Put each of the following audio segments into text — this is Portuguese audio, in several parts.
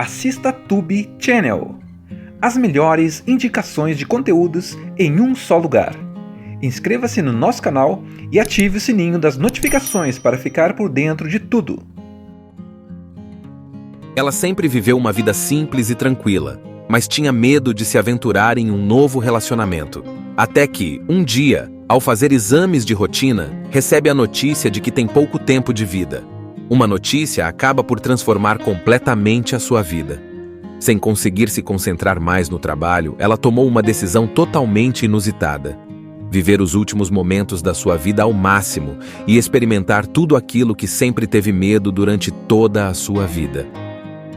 assista Tube Channel. As melhores indicações de conteúdos em um só lugar. Inscreva-se no nosso canal e ative o sininho das notificações para ficar por dentro de tudo. Ela sempre viveu uma vida simples e tranquila, mas tinha medo de se aventurar em um novo relacionamento. Até que, um dia, ao fazer exames de rotina, recebe a notícia de que tem pouco tempo de vida. Uma notícia acaba por transformar completamente a sua vida. Sem conseguir se concentrar mais no trabalho, ela tomou uma decisão totalmente inusitada. Viver os últimos momentos da sua vida ao máximo e experimentar tudo aquilo que sempre teve medo durante toda a sua vida.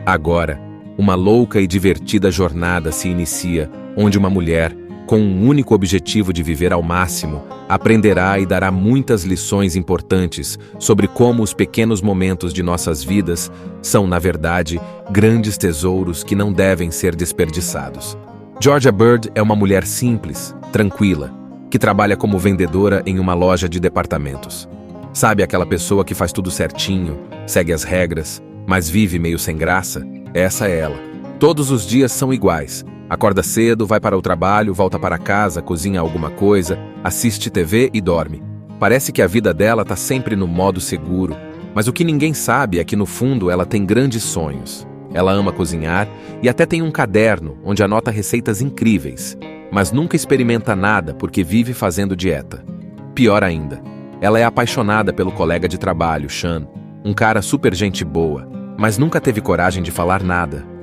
Agora, uma louca e divertida jornada se inicia, onde uma mulher, com um único objetivo de viver ao máximo, aprenderá e dará muitas lições importantes sobre como os pequenos momentos de nossas vidas são, na verdade, grandes tesouros que não devem ser desperdiçados. Georgia Bird é uma mulher simples, tranquila, que trabalha como vendedora em uma loja de departamentos. Sabe aquela pessoa que faz tudo certinho, segue as regras, mas vive meio sem graça? Essa é ela. Todos os dias são iguais. Acorda cedo, vai para o trabalho, volta para casa, cozinha alguma coisa, assiste TV e dorme. Parece que a vida dela está sempre no modo seguro, mas o que ninguém sabe é que no fundo ela tem grandes sonhos. Ela ama cozinhar e até tem um caderno onde anota receitas incríveis, mas nunca experimenta nada porque vive fazendo dieta. Pior ainda, ela é apaixonada pelo colega de trabalho, Sean, um cara super gente boa, mas nunca teve coragem de falar nada.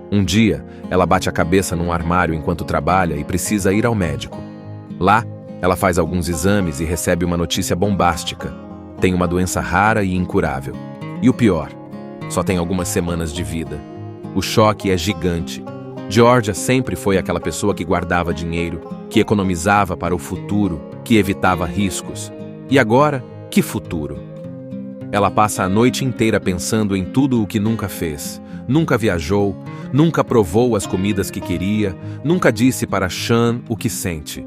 Um dia, ela bate a cabeça num armário enquanto trabalha e precisa ir ao médico. Lá, ela faz alguns exames e recebe uma notícia bombástica. Tem uma doença rara e incurável. E o pior, só tem algumas semanas de vida. O choque é gigante. Georgia sempre foi aquela pessoa que guardava dinheiro, que economizava para o futuro, que evitava riscos. E agora, que futuro? Ela passa a noite inteira pensando em tudo o que nunca fez. Nunca viajou, nunca provou as comidas que queria, nunca disse para Sean o que sente.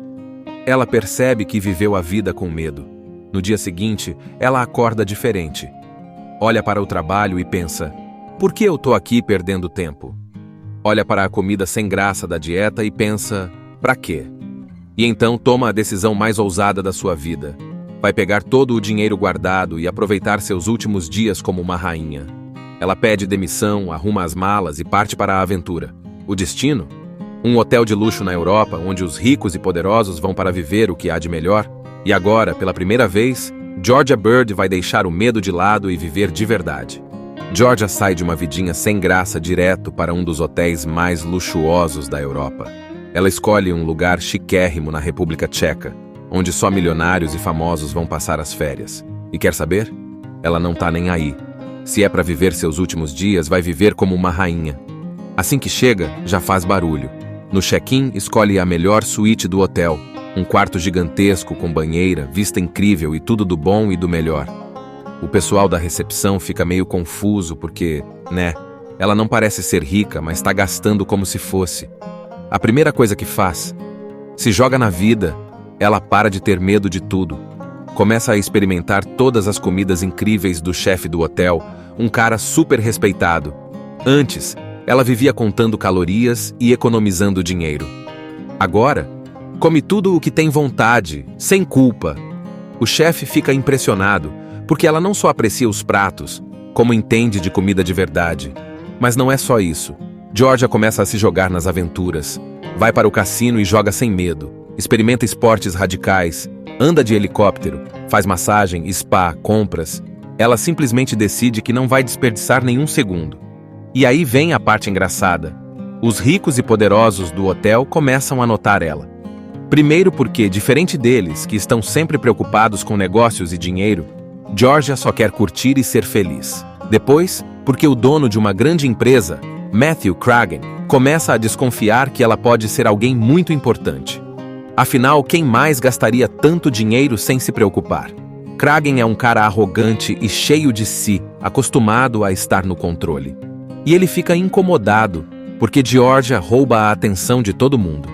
Ela percebe que viveu a vida com medo. No dia seguinte, ela acorda diferente. Olha para o trabalho e pensa: por que eu tô aqui perdendo tempo? Olha para a comida sem graça da dieta e pensa: pra quê? E então toma a decisão mais ousada da sua vida. Vai pegar todo o dinheiro guardado e aproveitar seus últimos dias como uma rainha. Ela pede demissão, arruma as malas e parte para a aventura. O destino? Um hotel de luxo na Europa, onde os ricos e poderosos vão para viver o que há de melhor. E agora, pela primeira vez, Georgia Bird vai deixar o medo de lado e viver de verdade. Georgia sai de uma vidinha sem graça direto para um dos hotéis mais luxuosos da Europa. Ela escolhe um lugar chiquérrimo na República Tcheca, onde só milionários e famosos vão passar as férias. E quer saber? Ela não tá nem aí. Se é para viver seus últimos dias, vai viver como uma rainha. Assim que chega, já faz barulho. No check-in, escolhe a melhor suíte do hotel, um quarto gigantesco com banheira, vista incrível e tudo do bom e do melhor. O pessoal da recepção fica meio confuso porque, ela não parece ser rica, mas está gastando como se fosse. A primeira coisa que faz, se joga na vida. Ela para de ter medo de tudo. Começa a experimentar todas as comidas incríveis do chefe do hotel, um cara super respeitado. Antes, ela vivia contando calorias e economizando dinheiro. Agora, come tudo o que tem vontade, sem culpa. O chefe fica impressionado, porque ela não só aprecia os pratos, como entende de comida de verdade. Mas não é só isso. Georgia começa a se jogar nas aventuras. Vai para o cassino e joga sem medo. Experimenta esportes radicais, anda de helicóptero, faz massagem, spa, compras. Ela simplesmente decide que não vai desperdiçar nenhum segundo. E aí vem a parte engraçada. Os ricos e poderosos do hotel começam a notar ela. Primeiro porque, diferente deles, que estão sempre preocupados com negócios e dinheiro, Georgia só quer curtir e ser feliz. Depois, porque o dono de uma grande empresa, Matthew Kragen, começa a desconfiar que ela pode ser alguém muito importante. Afinal, quem mais gastaria tanto dinheiro sem se preocupar? Kragen é um cara arrogante e cheio de si, acostumado a estar no controle. E ele fica incomodado, porque Georgia rouba a atenção de todo mundo.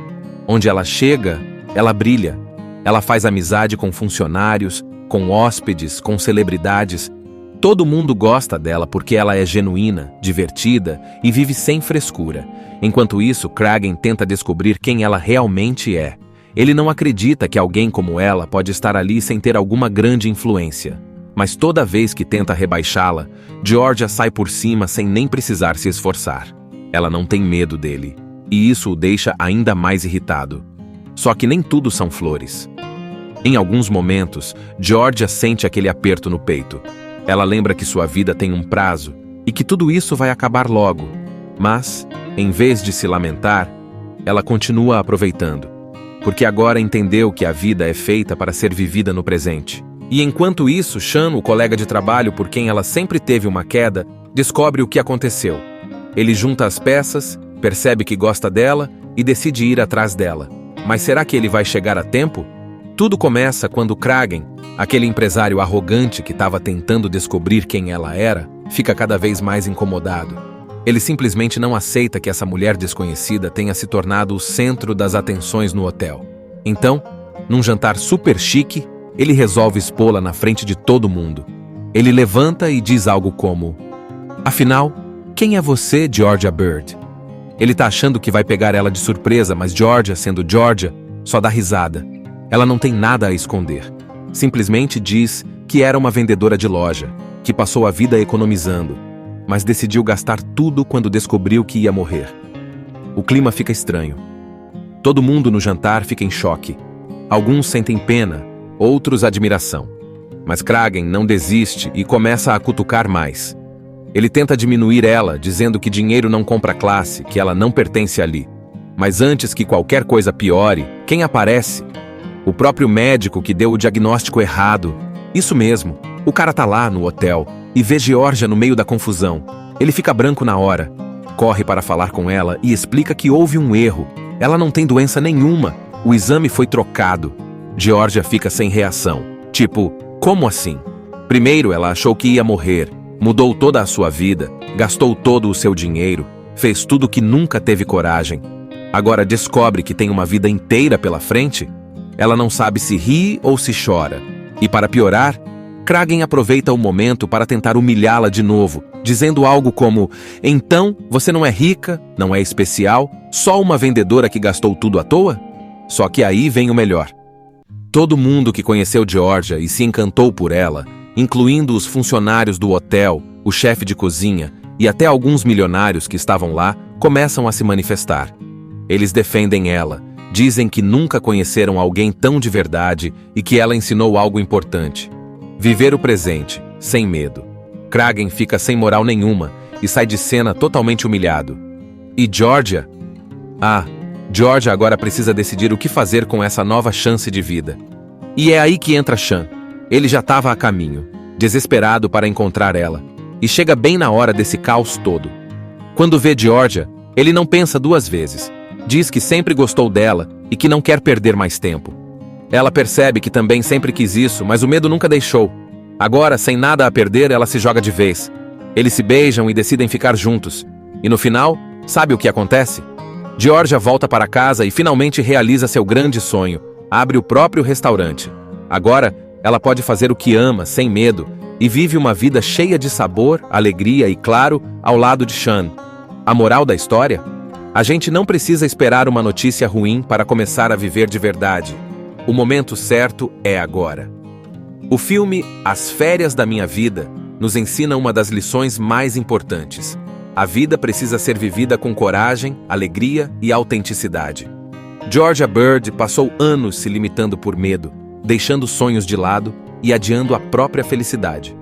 Onde ela chega, ela brilha. Ela faz amizade com funcionários, com hóspedes, com celebridades. Todo mundo gosta dela porque ela é genuína, divertida e vive sem frescura. Enquanto isso, Kragen tenta descobrir quem ela realmente é. Ele não acredita que alguém como ela pode estar ali sem ter alguma grande influência. Mas toda vez que tenta rebaixá-la, Georgia sai por cima sem nem precisar se esforçar. Ela não tem medo dele, e isso o deixa ainda mais irritado. Só que nem tudo são flores. Em alguns momentos, Georgia sente aquele aperto no peito. Ela lembra que sua vida tem um prazo e que tudo isso vai acabar logo. Mas, em vez de se lamentar, ela continua aproveitando, porque agora entendeu que a vida é feita para ser vivida no presente. E enquanto isso, Sean, o colega de trabalho por quem ela sempre teve uma queda, descobre o que aconteceu. Ele junta as peças, percebe que gosta dela e decide ir atrás dela. Mas será que ele vai chegar a tempo? Tudo começa quando Kragen, aquele empresário arrogante que estava tentando descobrir quem ela era, fica cada vez mais incomodado. Ele simplesmente não aceita que essa mulher desconhecida tenha se tornado o centro das atenções no hotel. Então, num jantar super chique, ele resolve expô-la na frente de todo mundo. Ele levanta e diz algo como: "Afinal, quem é você, Georgia Bird?" Ele tá achando que vai pegar ela de surpresa, mas Georgia, sendo Georgia, só dá risada. Ela não tem nada a esconder. Simplesmente diz que era uma vendedora de loja, que passou a vida economizando, mas decidiu gastar tudo quando descobriu que ia morrer. O clima fica estranho. Todo mundo no jantar fica em choque. Alguns sentem pena, outros admiração. Mas Kragen não desiste e começa a cutucar mais. Ele tenta diminuir ela, dizendo que dinheiro não compra classe, que ela não pertence ali. Mas antes que qualquer coisa piore, quem aparece? O próprio médico que deu o diagnóstico errado. Isso mesmo, o cara tá lá no hotel e vê Georgia no meio da confusão. Ele fica branco na hora. Corre para falar com ela e explica que houve um erro. Ela não tem doença nenhuma. O exame foi trocado. Georgia fica sem reação. Tipo, como assim? Primeiro ela achou que ia morrer, mudou toda a sua vida, gastou todo o seu dinheiro, fez tudo que nunca teve coragem. Agora descobre que tem uma vida inteira pela frente? Ela não sabe se ri ou se chora. E para piorar, Kragen aproveita o momento para tentar humilhá-la de novo, dizendo algo como: "Então, você não é rica, não é especial, só uma vendedora que gastou tudo à toa?" Só que aí vem o melhor. Todo mundo que conheceu Georgia e se encantou por ela, incluindo os funcionários do hotel, o chefe de cozinha e até alguns milionários que estavam lá, começam a se manifestar. Eles defendem ela, dizem que nunca conheceram alguém tão de verdade e que ela ensinou algo importante: viver o presente, sem medo. Kragen fica sem moral nenhuma e sai de cena totalmente humilhado. E Georgia? Georgia agora precisa decidir o que fazer com essa nova chance de vida. E é aí que entra Sean. Ele já estava a caminho, desesperado para encontrar ela, e chega bem na hora desse caos todo. Quando vê Georgia, ele não pensa duas vezes. Diz que sempre gostou dela e que não quer perder mais tempo. Ela percebe que também sempre quis isso, mas o medo nunca deixou. Agora, sem nada a perder, ela se joga de vez. Eles se beijam e decidem ficar juntos. E no final, sabe o que acontece? Georgia volta para casa e finalmente realiza seu grande sonho. Abre o próprio restaurante. Agora, ela pode fazer o que ama, sem medo, e vive uma vida cheia de sabor, alegria e, claro, ao lado de Sean. A moral da história? A gente não precisa esperar uma notícia ruim para começar a viver de verdade. O momento certo é agora. O filme As Férias da Minha Vida nos ensina uma das lições mais importantes. A vida precisa ser vivida com coragem, alegria e autenticidade. Georgia Bird passou anos se limitando por medo, deixando sonhos de lado e adiando a própria felicidade.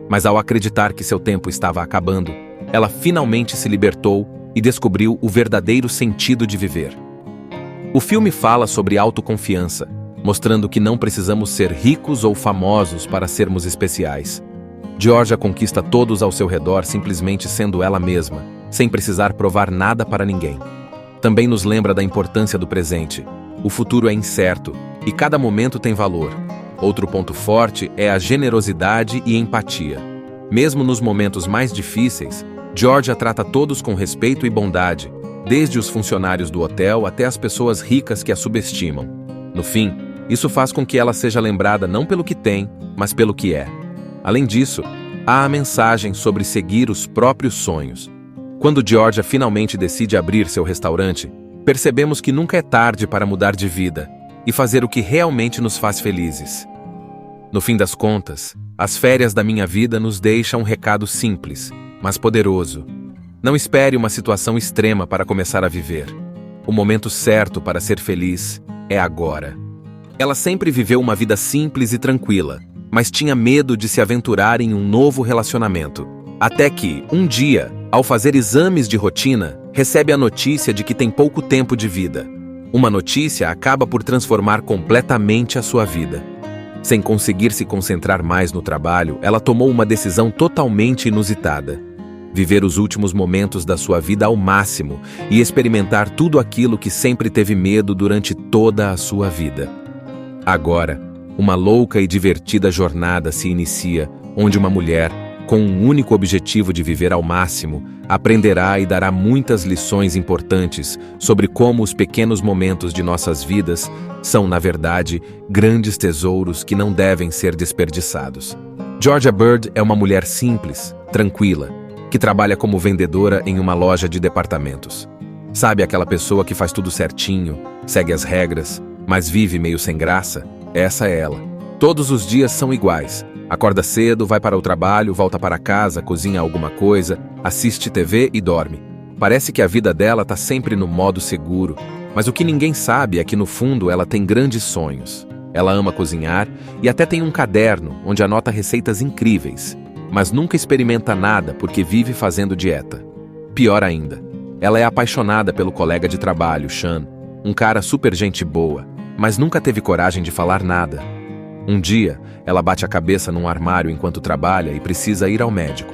Mas ao acreditar que seu tempo estava acabando, ela finalmente se libertou e descobriu o verdadeiro sentido de viver. O filme fala sobre autoconfiança, mostrando que não precisamos ser ricos ou famosos para sermos especiais. Georgia conquista todos ao seu redor simplesmente sendo ela mesma, sem precisar provar nada para ninguém. Também nos lembra da importância do presente. O futuro é incerto e cada momento tem valor. Outro ponto forte é a generosidade e empatia. Mesmo nos momentos mais difíceis, Georgia trata todos com respeito e bondade, desde os funcionários do hotel até as pessoas ricas que a subestimam. No fim, isso faz com que ela seja lembrada não pelo que tem, mas pelo que é. Além disso, há a mensagem sobre seguir os próprios sonhos. Quando Georgia finalmente decide abrir seu restaurante, percebemos que nunca é tarde para mudar de vida e fazer o que realmente nos faz felizes. No fim das contas, as férias da minha vida nos deixam um recado simples, mas poderoso. Não espere uma situação extrema para começar a viver. O momento certo para ser feliz é agora. Ela sempre viveu uma vida simples e tranquila, mas tinha medo de se aventurar em um novo relacionamento. Até que, um dia, ao fazer exames de rotina, recebe a notícia de que tem pouco tempo de vida. Uma notícia acaba por transformar completamente a sua vida. Sem conseguir se concentrar mais no trabalho, ela tomou uma decisão totalmente inusitada: viver os últimos momentos da sua vida ao máximo e experimentar tudo aquilo que sempre teve medo durante toda a sua vida. Agora, uma louca e divertida jornada se inicia, onde uma mulher, com um único objetivo de viver ao máximo, aprenderá e dará muitas lições importantes sobre como os pequenos momentos de nossas vidas são, na verdade, grandes tesouros que não devem ser desperdiçados. Georgia Bird é uma mulher simples, tranquila, que trabalha como vendedora em uma loja de departamentos. Sabe aquela pessoa que faz tudo certinho, segue as regras, mas vive meio sem graça? Essa é ela. Todos os dias são iguais. Acorda cedo, vai para o trabalho, volta para casa, cozinha alguma coisa, assiste TV e dorme. Parece que a vida dela está sempre no modo seguro, mas o que ninguém sabe é que no fundo ela tem grandes sonhos. Ela ama cozinhar e até tem um caderno onde anota receitas incríveis, mas nunca experimenta nada porque vive fazendo dieta. Pior ainda, ela é apaixonada pelo colega de trabalho, Sean, um cara super gente boa, mas nunca teve coragem de falar nada. Um dia, ela bate a cabeça num armário enquanto trabalha e precisa ir ao médico.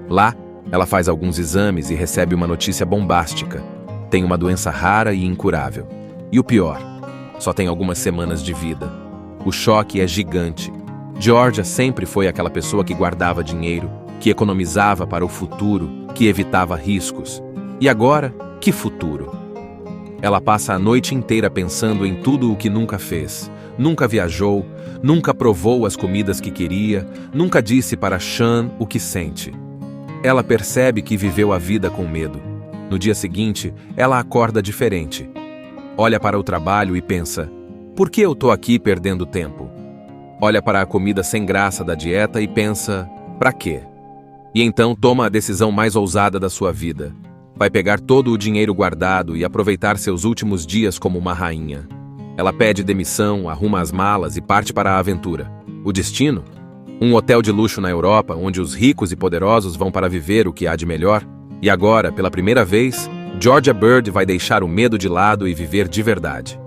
Lá, ela faz alguns exames e recebe uma notícia bombástica. Tem uma doença rara e incurável. E o pior, só tem algumas semanas de vida. O choque é gigante. Georgia sempre foi aquela pessoa que guardava dinheiro, que economizava para o futuro, que evitava riscos. E agora, que futuro? Ela passa a noite inteira pensando em tudo o que nunca fez. Nunca viajou, nunca provou as comidas que queria, nunca disse para Sean o que sente. Ela percebe que viveu a vida com medo. No dia seguinte, ela acorda diferente. Olha para o trabalho e pensa: por que eu tô aqui perdendo tempo? Olha para a comida sem graça da dieta e pensa: pra quê? E então toma a decisão mais ousada da sua vida. Vai pegar todo o dinheiro guardado e aproveitar seus últimos dias como uma rainha. Ela pede demissão, arruma as malas e parte para a aventura. O destino? Um hotel de luxo na Europa, onde os ricos e poderosos vão para viver o que há de melhor. E agora, pela primeira vez, Georgia Bird vai deixar o medo de lado e viver de verdade.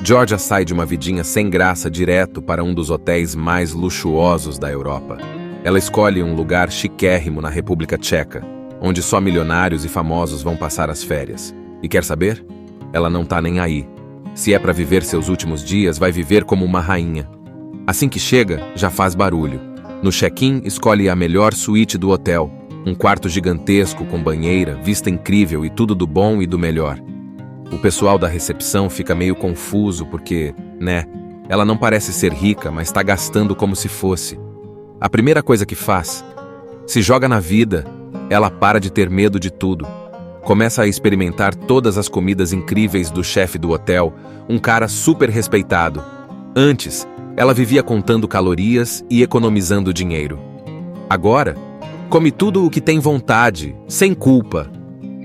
Georgia sai de uma vidinha sem graça direto para um dos hotéis mais luxuosos da Europa. Ela escolhe um lugar chiquérrimo na República Tcheca, onde só milionários e famosos vão passar as férias. E quer saber? Ela não tá nem aí. Se é para viver seus últimos dias, vai viver como uma rainha. Assim que chega, já faz barulho. No check-in, escolhe a melhor suíte do hotel. Um quarto gigantesco com banheira, vista incrível e tudo do bom e do melhor. O pessoal da recepção fica meio confuso porque, ela não parece ser rica, mas está gastando como se fosse. A primeira coisa que faz, se joga na vida. Ela para de ter medo de tudo. Começa a experimentar todas as comidas incríveis do chefe do hotel, um cara super respeitado. Antes, ela vivia contando calorias e economizando dinheiro. Agora, come tudo o que tem vontade, sem culpa.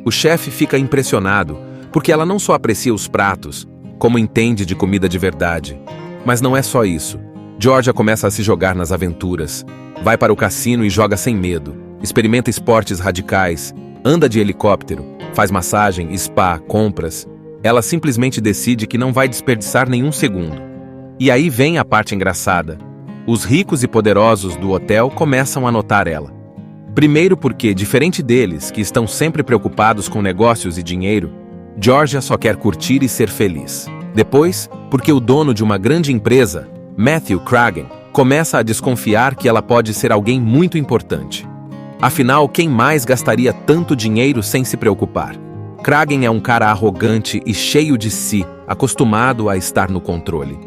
O chefe fica impressionado, porque ela não só aprecia os pratos, como entende de comida de verdade. Mas não é só isso. Georgia começa a se jogar nas aventuras. Vai para o cassino e joga sem medo. Experimenta esportes radicais, anda de helicóptero, faz massagem, spa, compras. Ela simplesmente decide que não vai desperdiçar nenhum segundo. E aí vem a parte engraçada. Os ricos e poderosos do hotel começam a notar ela. Primeiro porque, diferente deles, que estão sempre preocupados com negócios e dinheiro, Georgia só quer curtir e ser feliz. Depois, porque o dono de uma grande empresa, Matthew Kragen, começa a desconfiar que ela pode ser alguém muito importante. Afinal, quem mais gastaria tanto dinheiro sem se preocupar? Kragen é um cara arrogante e cheio de si, acostumado a estar no controle.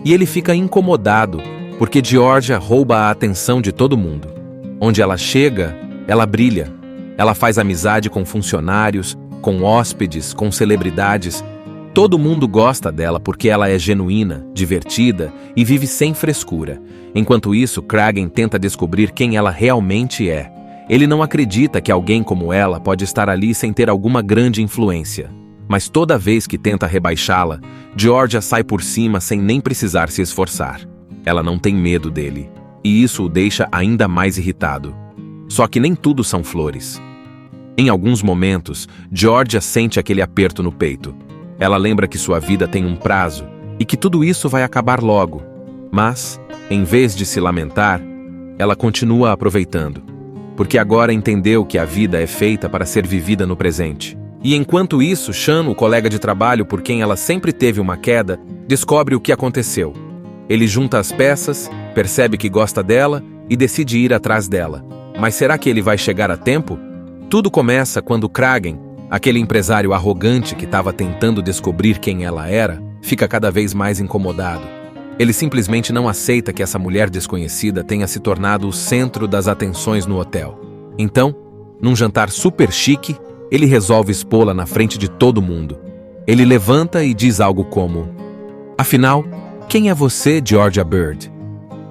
E ele fica incomodado, porque Georgia rouba a atenção de todo mundo. Onde ela chega, ela brilha. Ela faz amizade com funcionários, com hóspedes, com celebridades. Todo mundo gosta dela porque ela é genuína, divertida e vive sem frescura. Enquanto isso, Kragen tenta descobrir quem ela realmente é. Ele não acredita que alguém como ela pode estar ali sem ter alguma grande influência. Mas toda vez que tenta rebaixá-la, Georgia sai por cima sem nem precisar se esforçar. Ela não tem medo dele, e isso o deixa ainda mais irritado. Só que nem tudo são flores. Em alguns momentos, Georgia sente aquele aperto no peito. Ela lembra que sua vida tem um prazo e que tudo isso vai acabar logo. Mas, em vez de se lamentar, ela continua aproveitando. Porque agora entendeu que a vida é feita para ser vivida no presente. E enquanto isso, Sean, o colega de trabalho por quem ela sempre teve uma queda, descobre o que aconteceu. Ele junta as peças, percebe que gosta dela e decide ir atrás dela. Mas será que ele vai chegar a tempo? Tudo começa quando Kragen, aquele empresário arrogante que estava tentando descobrir quem ela era, fica cada vez mais incomodado. Ele simplesmente não aceita que essa mulher desconhecida tenha se tornado o centro das atenções no hotel. Então, num jantar super chique, ele resolve expô-la na frente de todo mundo. Ele levanta e diz algo como: "Afinal, quem é você, Georgia Bird?"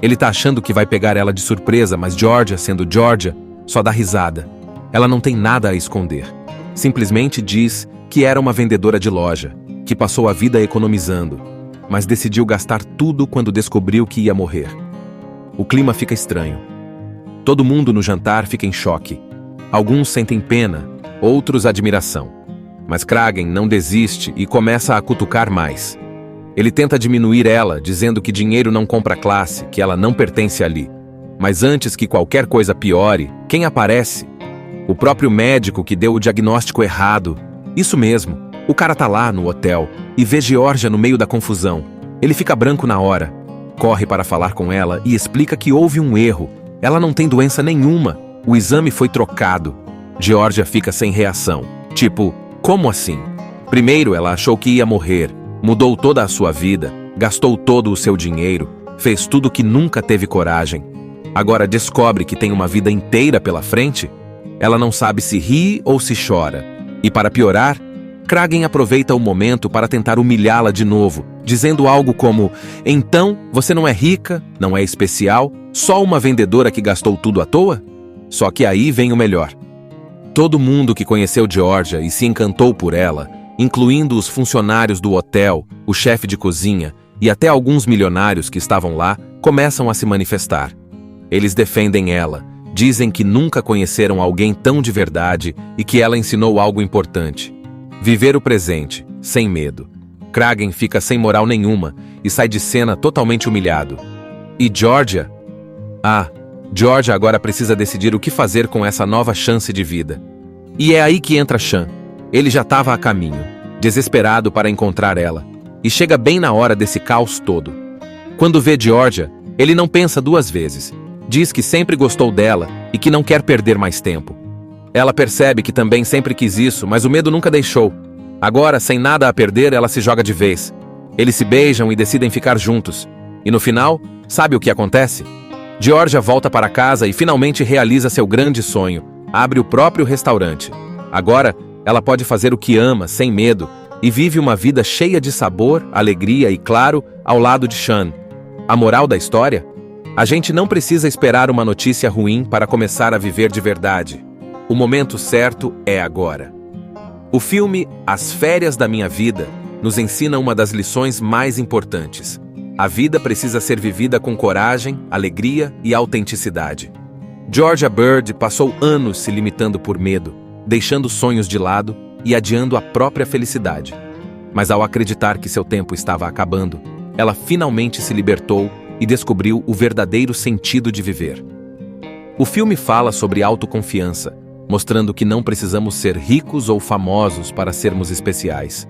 Ele tá achando que vai pegar ela de surpresa, mas Georgia, sendo Georgia, só dá risada. Ela não tem nada a esconder. Simplesmente diz que era uma vendedora de loja, que passou a vida economizando, mas decidiu gastar tudo quando descobriu que ia morrer. O clima fica estranho. Todo mundo no jantar fica em choque. Alguns sentem pena, outros admiração. Mas Kragen não desiste e começa a cutucar mais. Ele tenta diminuir ela, dizendo que dinheiro não compra classe, que ela não pertence ali. Mas antes que qualquer coisa piore, quem aparece? O próprio médico que deu o diagnóstico errado. Isso mesmo, o cara tá lá no hotel e vê Georgia no meio da confusão. Ele fica branco na hora. Corre para falar com ela e explica que houve um erro. Ela não tem doença nenhuma. O exame foi trocado. Georgia fica sem reação. Tipo, como assim? Primeiro ela achou que ia morrer. Mudou toda a sua vida, gastou todo o seu dinheiro, fez tudo que nunca teve coragem. Agora descobre que tem uma vida inteira pela frente? Ela não sabe se ri ou se chora. E para piorar, Kragen aproveita o momento para tentar humilhá-la de novo, dizendo algo como: "Então, você não é rica, não é especial, só uma vendedora que gastou tudo à toa?" Só que aí vem o melhor. Todo mundo que conheceu Georgia e se encantou por ela, incluindo os funcionários do hotel, o chefe de cozinha e até alguns milionários que estavam lá, começam a se manifestar. Eles defendem ela, dizem que nunca conheceram alguém tão de verdade e que ela ensinou algo importante: viver o presente, sem medo. Kragen fica sem moral nenhuma e sai de cena totalmente humilhado. E Georgia? Georgia agora precisa decidir o que fazer com essa nova chance de vida. E é aí que entra Sean. Ele já estava a caminho, desesperado para encontrar ela, e chega bem na hora desse caos todo. Quando vê Georgia, ele não pensa duas vezes. Diz que sempre gostou dela e que não quer perder mais tempo. Ela percebe que também sempre quis isso, mas o medo nunca deixou. Agora, sem nada a perder, ela se joga de vez. Eles se beijam e decidem ficar juntos. E no final, sabe o que acontece? Georgia volta para casa e finalmente realiza seu grande sonho. Abre o próprio restaurante. Agora, ela pode fazer o que ama, sem medo, e vive uma vida cheia de sabor, alegria e, claro, ao lado de Sean. A moral da história? A gente não precisa esperar uma notícia ruim para começar a viver de verdade. O momento certo é agora. O filme As Férias da Minha Vida nos ensina uma das lições mais importantes. A vida precisa ser vivida com coragem, alegria e autenticidade. Georgia Bird passou anos se limitando por medo, deixando sonhos de lado e adiando a própria felicidade. Mas ao acreditar que seu tempo estava acabando, ela finalmente se libertou e descobriu o verdadeiro sentido de viver. O filme fala sobre autoconfiança, mostrando que não precisamos ser ricos ou famosos para sermos especiais.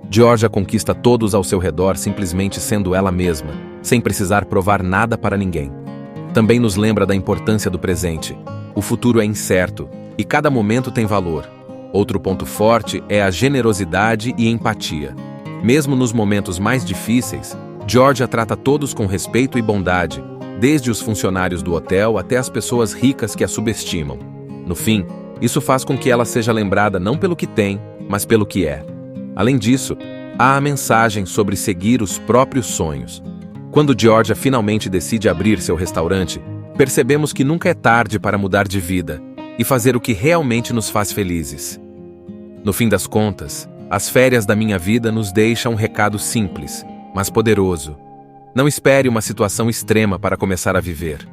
Georgia conquista todos ao seu redor simplesmente sendo ela mesma, sem precisar provar nada para ninguém. Também nos lembra da importância do presente. O futuro é incerto e cada momento tem valor. Outro ponto forte é a generosidade e empatia. Mesmo nos momentos mais difíceis, Georgia trata todos com respeito e bondade, desde os funcionários do hotel até as pessoas ricas que a subestimam. No fim, isso faz com que ela seja lembrada não pelo que tem, mas pelo que é. Além disso, há a mensagem sobre seguir os próprios sonhos. Quando Georgia finalmente decide abrir seu restaurante, percebemos que nunca é tarde para mudar de vida e fazer o que realmente nos faz felizes. No fim das contas, as férias da minha vida nos deixam um recado simples, mas poderoso. Não espere uma situação extrema para começar a viver.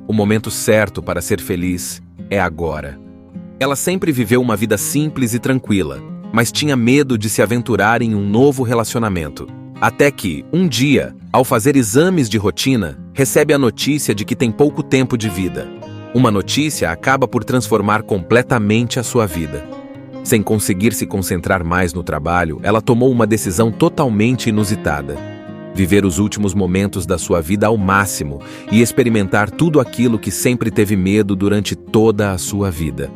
O momento certo para ser feliz é agora. Ela sempre viveu uma vida simples e tranquila, mas tinha medo de se aventurar em um novo relacionamento. Até que, um dia, ao fazer exames de rotina, recebe a notícia de que tem pouco tempo de vida. Uma notícia acaba por transformar completamente a sua vida. Sem conseguir se concentrar mais no trabalho, ela tomou uma decisão totalmente inusitada: viver os últimos momentos da sua vida ao máximo e experimentar tudo aquilo que sempre teve medo durante toda a sua vida.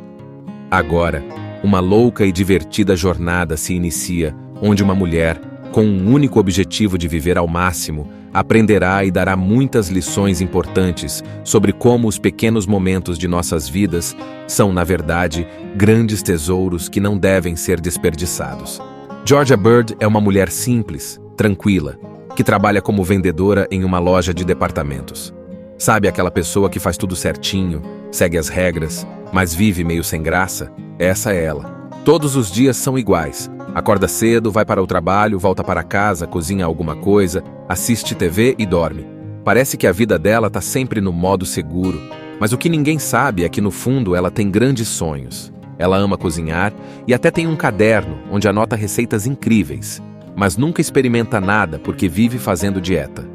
Agora, uma louca e divertida jornada se inicia, onde uma mulher, com um único objetivo de viver ao máximo, aprenderá e dará muitas lições importantes sobre como os pequenos momentos de nossas vidas são, na verdade, grandes tesouros que não devem ser desperdiçados. Georgia Bird é uma mulher simples, tranquila, que trabalha como vendedora em uma loja de departamentos. Sabe aquela pessoa que faz tudo certinho, segue as regras, mas vive meio sem graça? Essa é ela. Todos os dias são iguais. Acorda cedo, vai para o trabalho, volta para casa, cozinha alguma coisa, assiste TV e dorme. Parece que a vida dela está sempre no modo seguro, mas o que ninguém sabe é que no fundo ela tem grandes sonhos. Ela ama cozinhar e até tem um caderno onde anota receitas incríveis, mas nunca experimenta nada porque vive fazendo dieta.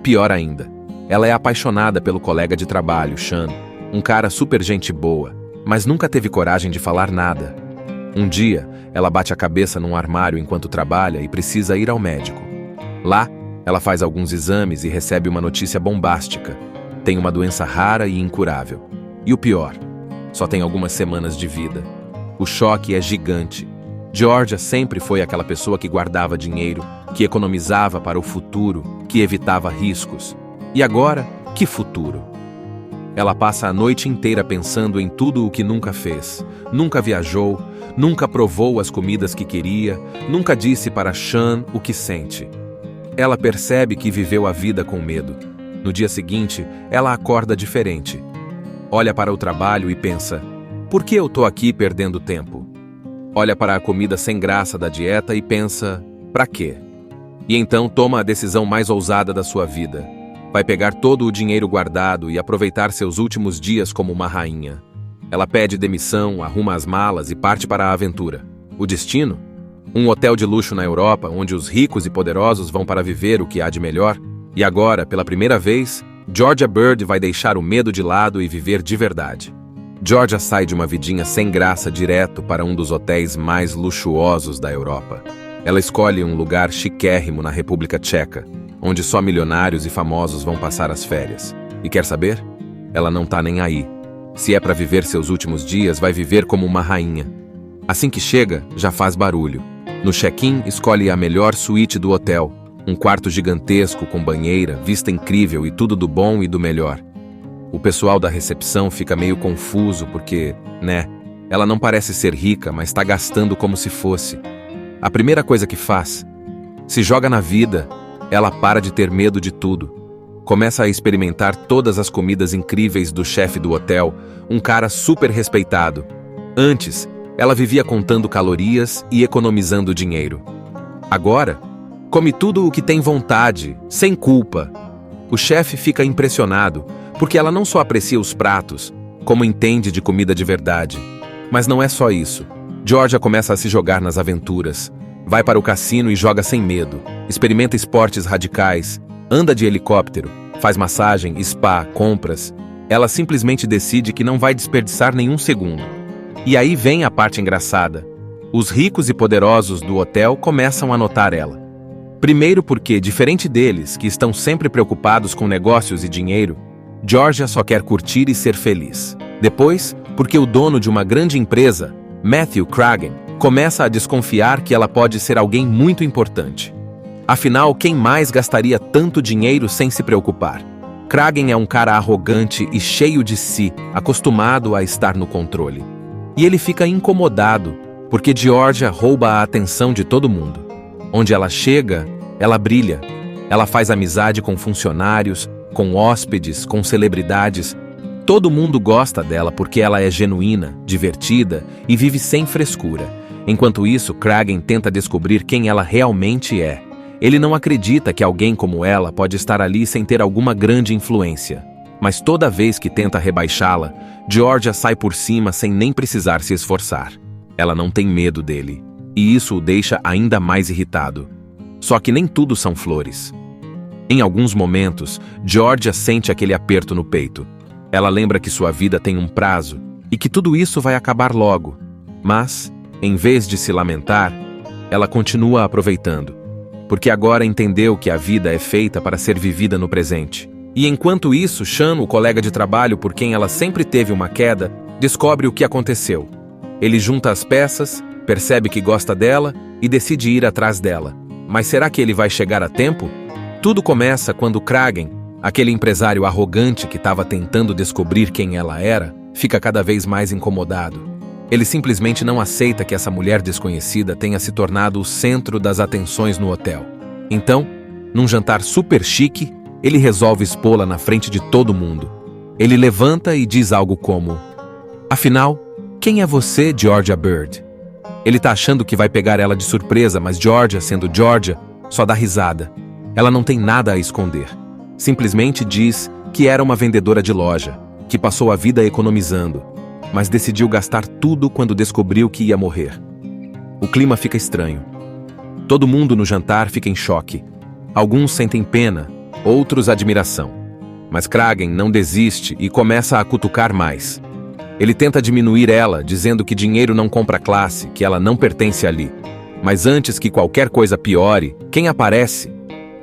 Pior ainda, ela é apaixonada pelo colega de trabalho, Sean, um cara super gente boa, mas nunca teve coragem de falar nada. Um dia, ela bate a cabeça num armário enquanto trabalha e precisa ir ao médico. Lá, ela faz alguns exames e recebe uma notícia bombástica. Tem uma doença rara e incurável. E o pior, só tem algumas semanas de vida. O choque é gigante. Georgia sempre foi aquela pessoa que guardava dinheiro, que economizava para o futuro, que evitava riscos. E agora, que futuro? Ela passa a noite inteira pensando em tudo o que nunca fez. Nunca viajou, nunca provou as comidas que queria, nunca disse para Sean o que sente. Ela percebe que viveu a vida com medo. No dia seguinte, ela acorda diferente. Olha para o trabalho e pensa: por que eu tô aqui perdendo tempo? Olha para a comida sem graça da dieta e pensa: pra quê? E então toma a decisão mais ousada da sua vida. Vai pegar todo o dinheiro guardado e aproveitar seus últimos dias como uma rainha. Ela pede demissão, arruma as malas e parte para a aventura. O destino? Um hotel de luxo na Europa, onde os ricos e poderosos vão para viver o que há de melhor. E agora, pela primeira vez, Georgia Bird vai deixar o medo de lado e viver de verdade. Georgia sai de uma vidinha sem graça direto para um dos hotéis mais luxuosos da Europa. Ela escolhe um lugar chiquérrimo na República Tcheca, onde só milionários e famosos vão passar as férias. E quer saber? Ela não tá nem aí. Se é para viver seus últimos dias, vai viver como uma rainha. Assim que chega, já faz barulho. No check-in, escolhe a melhor suíte do hotel. Um quarto gigantesco com banheira, vista incrível e tudo do bom e do melhor. O pessoal da recepção fica meio confuso porque, ela não parece ser rica, mas está gastando como se fosse. A primeira coisa que faz, se joga na vida. Ela para de ter medo de tudo. Começa a experimentar todas as comidas incríveis do chefe do hotel, um cara super respeitado. Antes, ela vivia contando calorias e economizando dinheiro. Agora, come tudo o que tem vontade, sem culpa. O chefe fica impressionado, porque ela não só aprecia os pratos, como entende de comida de verdade. Mas não é só isso. Georgia começa a se jogar nas aventuras. Vai para o cassino e joga sem medo. Experimenta esportes radicais, anda de helicóptero, faz massagem, spa, compras. Ela simplesmente decide que não vai desperdiçar nenhum segundo. E aí vem a parte engraçada. Os ricos e poderosos do hotel começam a notar ela. Primeiro porque, diferente deles, que estão sempre preocupados com negócios e dinheiro, Georgia só quer curtir e ser feliz. Depois, porque o dono de uma grande empresa, Matthew Cragen, começa a desconfiar que ela pode ser alguém muito importante. Afinal, quem mais gastaria tanto dinheiro sem se preocupar? Kragen é um cara arrogante e cheio de si, acostumado a estar no controle. E ele fica incomodado, porque Georgia rouba a atenção de todo mundo. Onde ela chega, ela brilha. Ela faz amizade com funcionários, com hóspedes, com celebridades. Todo mundo gosta dela porque ela é genuína, divertida e vive sem frescura. Enquanto isso, Kragen tenta descobrir quem ela realmente é. Ele não acredita que alguém como ela pode estar ali sem ter alguma grande influência. Mas toda vez que tenta rebaixá-la, Georgia sai por cima sem nem precisar se esforçar. Ela não tem medo dele, e isso o deixa ainda mais irritado. Só que nem tudo são flores. Em alguns momentos, Georgia sente aquele aperto no peito. Ela lembra que sua vida tem um prazo e que tudo isso vai acabar logo. Mas, em vez de se lamentar, ela continua aproveitando. Porque agora entendeu que a vida é feita para ser vivida no presente. E enquanto isso, Sean, o colega de trabalho por quem ela sempre teve uma queda, descobre o que aconteceu. Ele junta as peças, percebe que gosta dela e decide ir atrás dela. Mas será que ele vai chegar a tempo? Tudo começa quando Kragen, aquele empresário arrogante que estava tentando descobrir quem ela era, fica cada vez mais incomodado. Ele simplesmente não aceita que essa mulher desconhecida tenha se tornado o centro das atenções no hotel. Então, num jantar super chique, ele resolve expô-la na frente de todo mundo. Ele levanta e diz algo como: "Afinal, quem é você, Georgia Bird?" Ele tá achando que vai pegar ela de surpresa, mas Georgia, sendo Georgia, só dá risada. Ela não tem nada a esconder. Simplesmente diz que era uma vendedora de loja, que passou a vida economizando, mas decidiu gastar tudo quando descobriu que ia morrer. O clima fica estranho. Todo mundo no jantar fica em choque. Alguns sentem pena, outros admiração. Mas Kragen não desiste e começa a cutucar mais. Ele tenta diminuir ela, dizendo que dinheiro não compra classe, que ela não pertence ali. Mas antes que qualquer coisa piore, quem aparece?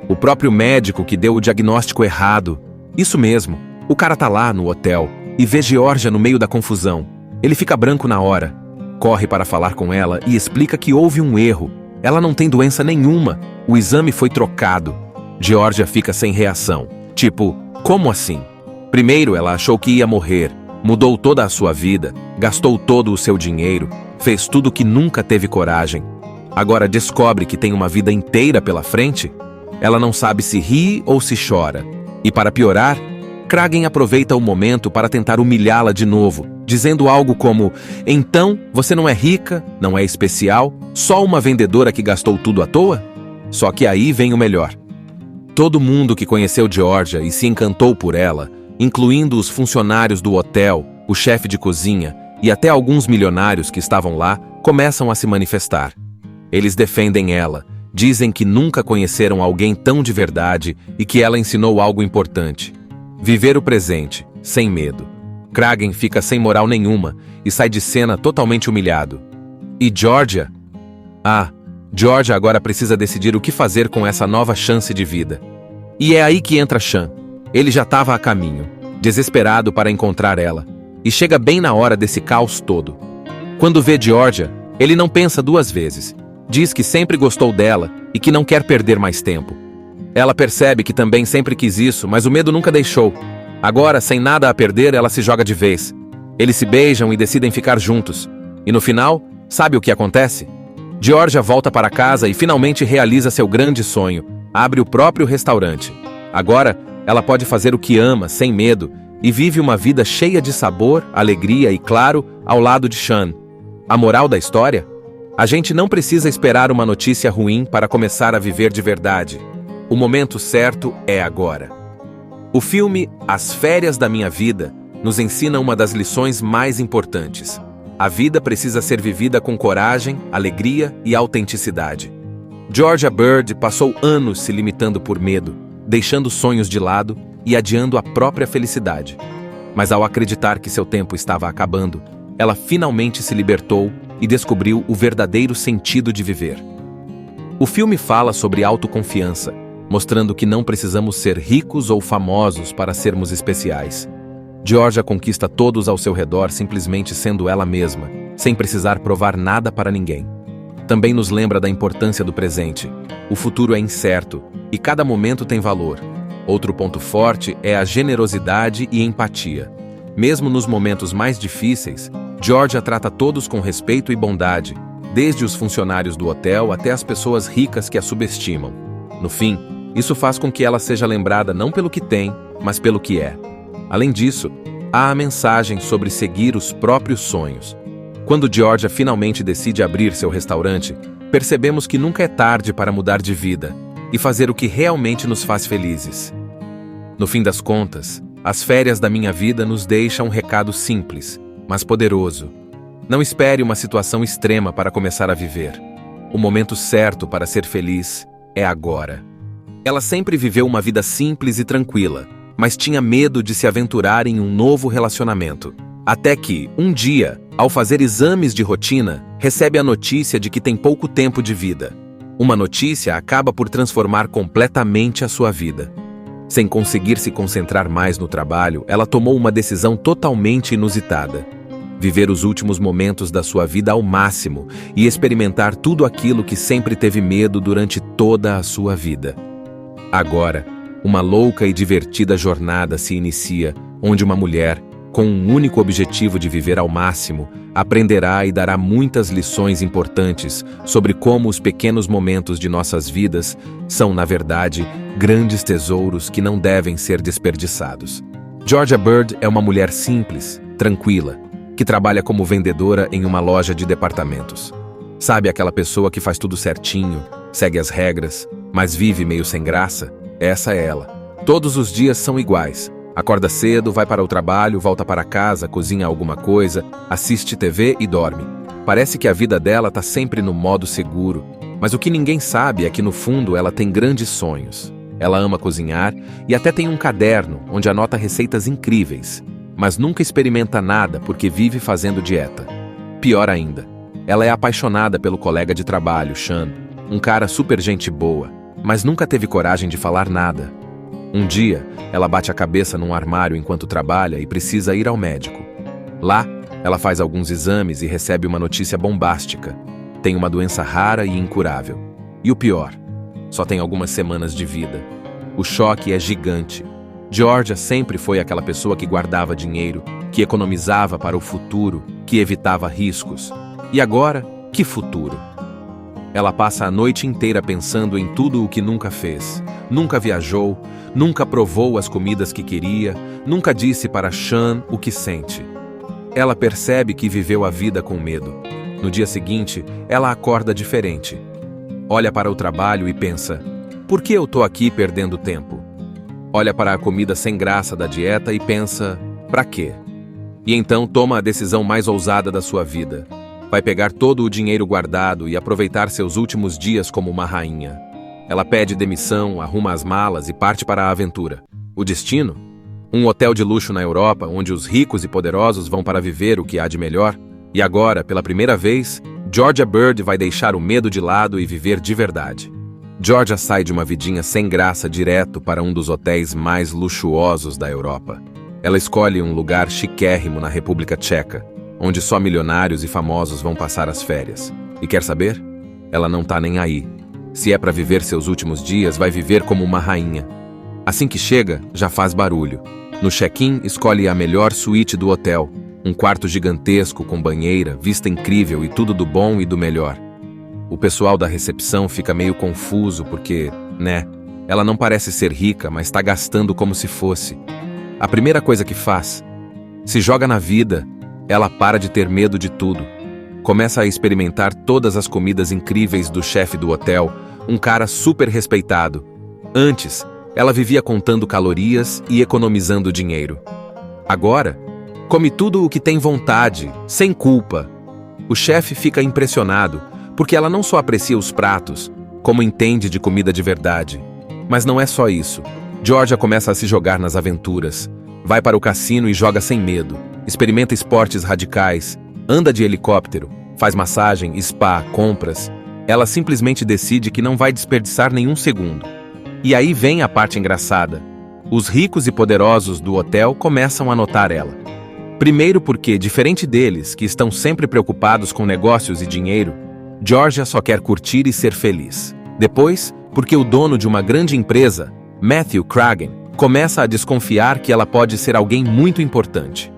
O próprio médico que deu o diagnóstico errado. Isso mesmo, o cara tá lá no hotel e vê Georgia no meio da confusão. Ele fica branco na hora. Corre para falar com ela e explica que houve um erro. Ela não tem doença nenhuma. O exame foi trocado. Georgia fica sem reação. Tipo, como assim? Primeiro ela achou que ia morrer. Mudou toda a sua vida. Gastou todo o seu dinheiro. Fez tudo que nunca teve coragem. Agora descobre que tem uma vida inteira pela frente. Ela não sabe se ri ou se chora. E para piorar, Kragen aproveita o momento para tentar humilhá-la de novo, dizendo algo como: "Então, você não é rica, não é especial, só uma vendedora que gastou tudo à toa?" Só que aí vem o melhor. Todo mundo que conheceu Georgia e se encantou por ela, incluindo os funcionários do hotel, o chefe de cozinha e até alguns milionários que estavam lá, começam a se manifestar. Eles defendem ela, dizem que nunca conheceram alguém tão de verdade e que ela ensinou algo importante. Viver o presente, sem medo. Kragen fica sem moral nenhuma e sai de cena totalmente humilhado. E Georgia? Georgia agora precisa decidir o que fazer com essa nova chance de vida. E é aí que entra Sean. Ele já estava a caminho, desesperado para encontrar ela, e chega bem na hora desse caos todo. Quando vê Georgia, ele não pensa duas vezes. Diz que sempre gostou dela e que não quer perder mais tempo. Ela percebe que também sempre quis isso, mas o medo nunca deixou. Agora, sem nada a perder, ela se joga de vez. Eles se beijam e decidem ficar juntos. E no final, sabe o que acontece? Georgia volta para casa e finalmente realiza seu grande sonho. Abre o próprio restaurante. Agora, ela pode fazer o que ama, sem medo, e vive uma vida cheia de sabor, alegria e, claro, ao lado de Sean. A moral da história? A gente não precisa esperar uma notícia ruim para começar a viver de verdade. O momento certo é agora. O filme As Férias da Minha Vida nos ensina uma das lições mais importantes. A vida precisa ser vivida com coragem, alegria e autenticidade. Georgia Bird passou anos se limitando por medo, deixando sonhos de lado e adiando a própria felicidade. Mas ao acreditar que seu tempo estava acabando, ela finalmente se libertou e descobriu o verdadeiro sentido de viver. O filme fala sobre autoconfiança, mostrando que não precisamos ser ricos ou famosos para sermos especiais. Georgia conquista todos ao seu redor simplesmente sendo ela mesma, sem precisar provar nada para ninguém. Também nos lembra da importância do presente. O futuro é incerto e cada momento tem valor. Outro ponto forte é a generosidade e empatia. Mesmo nos momentos mais difíceis, Georgia trata todos com respeito e bondade, desde os funcionários do hotel até as pessoas ricas que a subestimam. No fim, isso faz com que ela seja lembrada não pelo que tem, mas pelo que é. Além disso, há a mensagem sobre seguir os próprios sonhos. Quando Georgia finalmente decide abrir seu restaurante, percebemos que nunca é tarde para mudar de vida e fazer o que realmente nos faz felizes. No fim das contas, as férias da minha vida nos deixam um recado simples, mas poderoso. Não espere uma situação extrema para começar a viver. O momento certo para ser feliz é agora. Ela sempre viveu uma vida simples e tranquila, mas tinha medo de se aventurar em um novo relacionamento. Até que, um dia, ao fazer exames de rotina, recebe a notícia de que tem pouco tempo de vida. Uma notícia acaba por transformar completamente a sua vida. Sem conseguir se concentrar mais no trabalho, ela tomou uma decisão totalmente inusitada. Viver os últimos momentos da sua vida ao máximo e experimentar tudo aquilo que sempre teve medo durante toda a sua vida. Agora, uma louca e divertida jornada se inicia, onde uma mulher, com um único objetivo de viver ao máximo, aprenderá e dará muitas lições importantes sobre como os pequenos momentos de nossas vidas são, na verdade, grandes tesouros que não devem ser desperdiçados. Georgia Bird é uma mulher simples, tranquila, que trabalha como vendedora em uma loja de departamentos. Sabe aquela pessoa que faz tudo certinho, segue as regras, mas vive meio sem graça? Essa é ela. Todos os dias são iguais. Acorda cedo, vai para o trabalho, volta para casa, cozinha alguma coisa, assiste TV e dorme. Parece que a vida dela está sempre no modo seguro, mas o que ninguém sabe é que no fundo ela tem grandes sonhos. Ela ama cozinhar e até tem um caderno onde anota receitas incríveis, mas nunca experimenta nada porque vive fazendo dieta. Pior ainda, ela é apaixonada pelo colega de trabalho, Sean, um cara super gente boa, mas nunca teve coragem de falar nada. Um dia, ela bate a cabeça num armário enquanto trabalha e precisa ir ao médico. Lá, ela faz alguns exames e recebe uma notícia bombástica. Tem uma doença rara e incurável. E o pior, só tem algumas semanas de vida. O choque é gigante. Georgia sempre foi aquela pessoa que guardava dinheiro, que economizava para o futuro, que evitava riscos. E agora, que futuro? Ela passa a noite inteira pensando em tudo o que nunca fez. Nunca viajou, nunca provou as comidas que queria, nunca disse para Sean o que sente. Ela percebe que viveu a vida com medo. No dia seguinte, ela acorda diferente. Olha para o trabalho e pensa: por que eu tô aqui perdendo tempo? Olha para a comida sem graça da dieta e pensa: pra quê? E então toma a decisão mais ousada da sua vida. Vai pegar todo o dinheiro guardado e aproveitar seus últimos dias como uma rainha. Ela pede demissão, arruma as malas e parte para a aventura. O destino? Um hotel de luxo na Europa, onde os ricos e poderosos vão para viver o que há de melhor. E agora, pela primeira vez, Georgia Bird vai deixar o medo de lado e viver de verdade. Georgia sai de uma vidinha sem graça direto para um dos hotéis mais luxuosos da Europa. Ela escolhe um lugar chiquérrimo na República Tcheca, onde só milionários e famosos vão passar as férias. E quer saber? Ela não tá nem aí. Se é para viver seus últimos dias, vai viver como uma rainha. Assim que chega, já faz barulho. No check-in, escolhe a melhor suíte do hotel, um quarto gigantesco com banheira, vista incrível e tudo do bom e do melhor. O pessoal da recepção fica meio confuso porque, ela não parece ser rica, mas está gastando como se fosse. A primeira coisa que faz, se joga na vida. Ela para de ter medo de tudo. Começa a experimentar todas as comidas incríveis do chefe do hotel, um cara super respeitado. Antes, ela vivia contando calorias e economizando dinheiro. Agora, come tudo o que tem vontade, sem culpa. O chefe fica impressionado, porque ela não só aprecia os pratos, como entende de comida de verdade. Mas não é só isso. Georgia começa a se jogar nas aventuras. Vai para o cassino e joga sem medo. Experimenta esportes radicais, anda de helicóptero, faz massagem, spa, compras. Ela simplesmente decide que não vai desperdiçar nenhum segundo. E aí vem a parte engraçada. Os ricos e poderosos do hotel começam a notar ela. Primeiro porque, diferente deles, que estão sempre preocupados com negócios e dinheiro, Georgia só quer curtir e ser feliz. Depois, porque o dono de uma grande empresa, Matthew Kragen começa a desconfiar que ela pode ser alguém muito importante.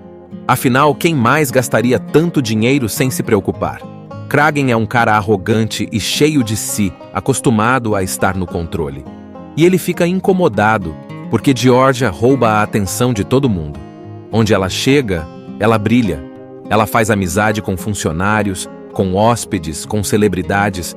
Afinal, quem mais gastaria tanto dinheiro sem se preocupar? Kragen é um cara arrogante e cheio de si, acostumado a estar no controle. E ele fica incomodado, porque Georgia rouba a atenção de todo mundo. Onde ela chega, ela brilha. Ela faz amizade com funcionários, com hóspedes, com celebridades.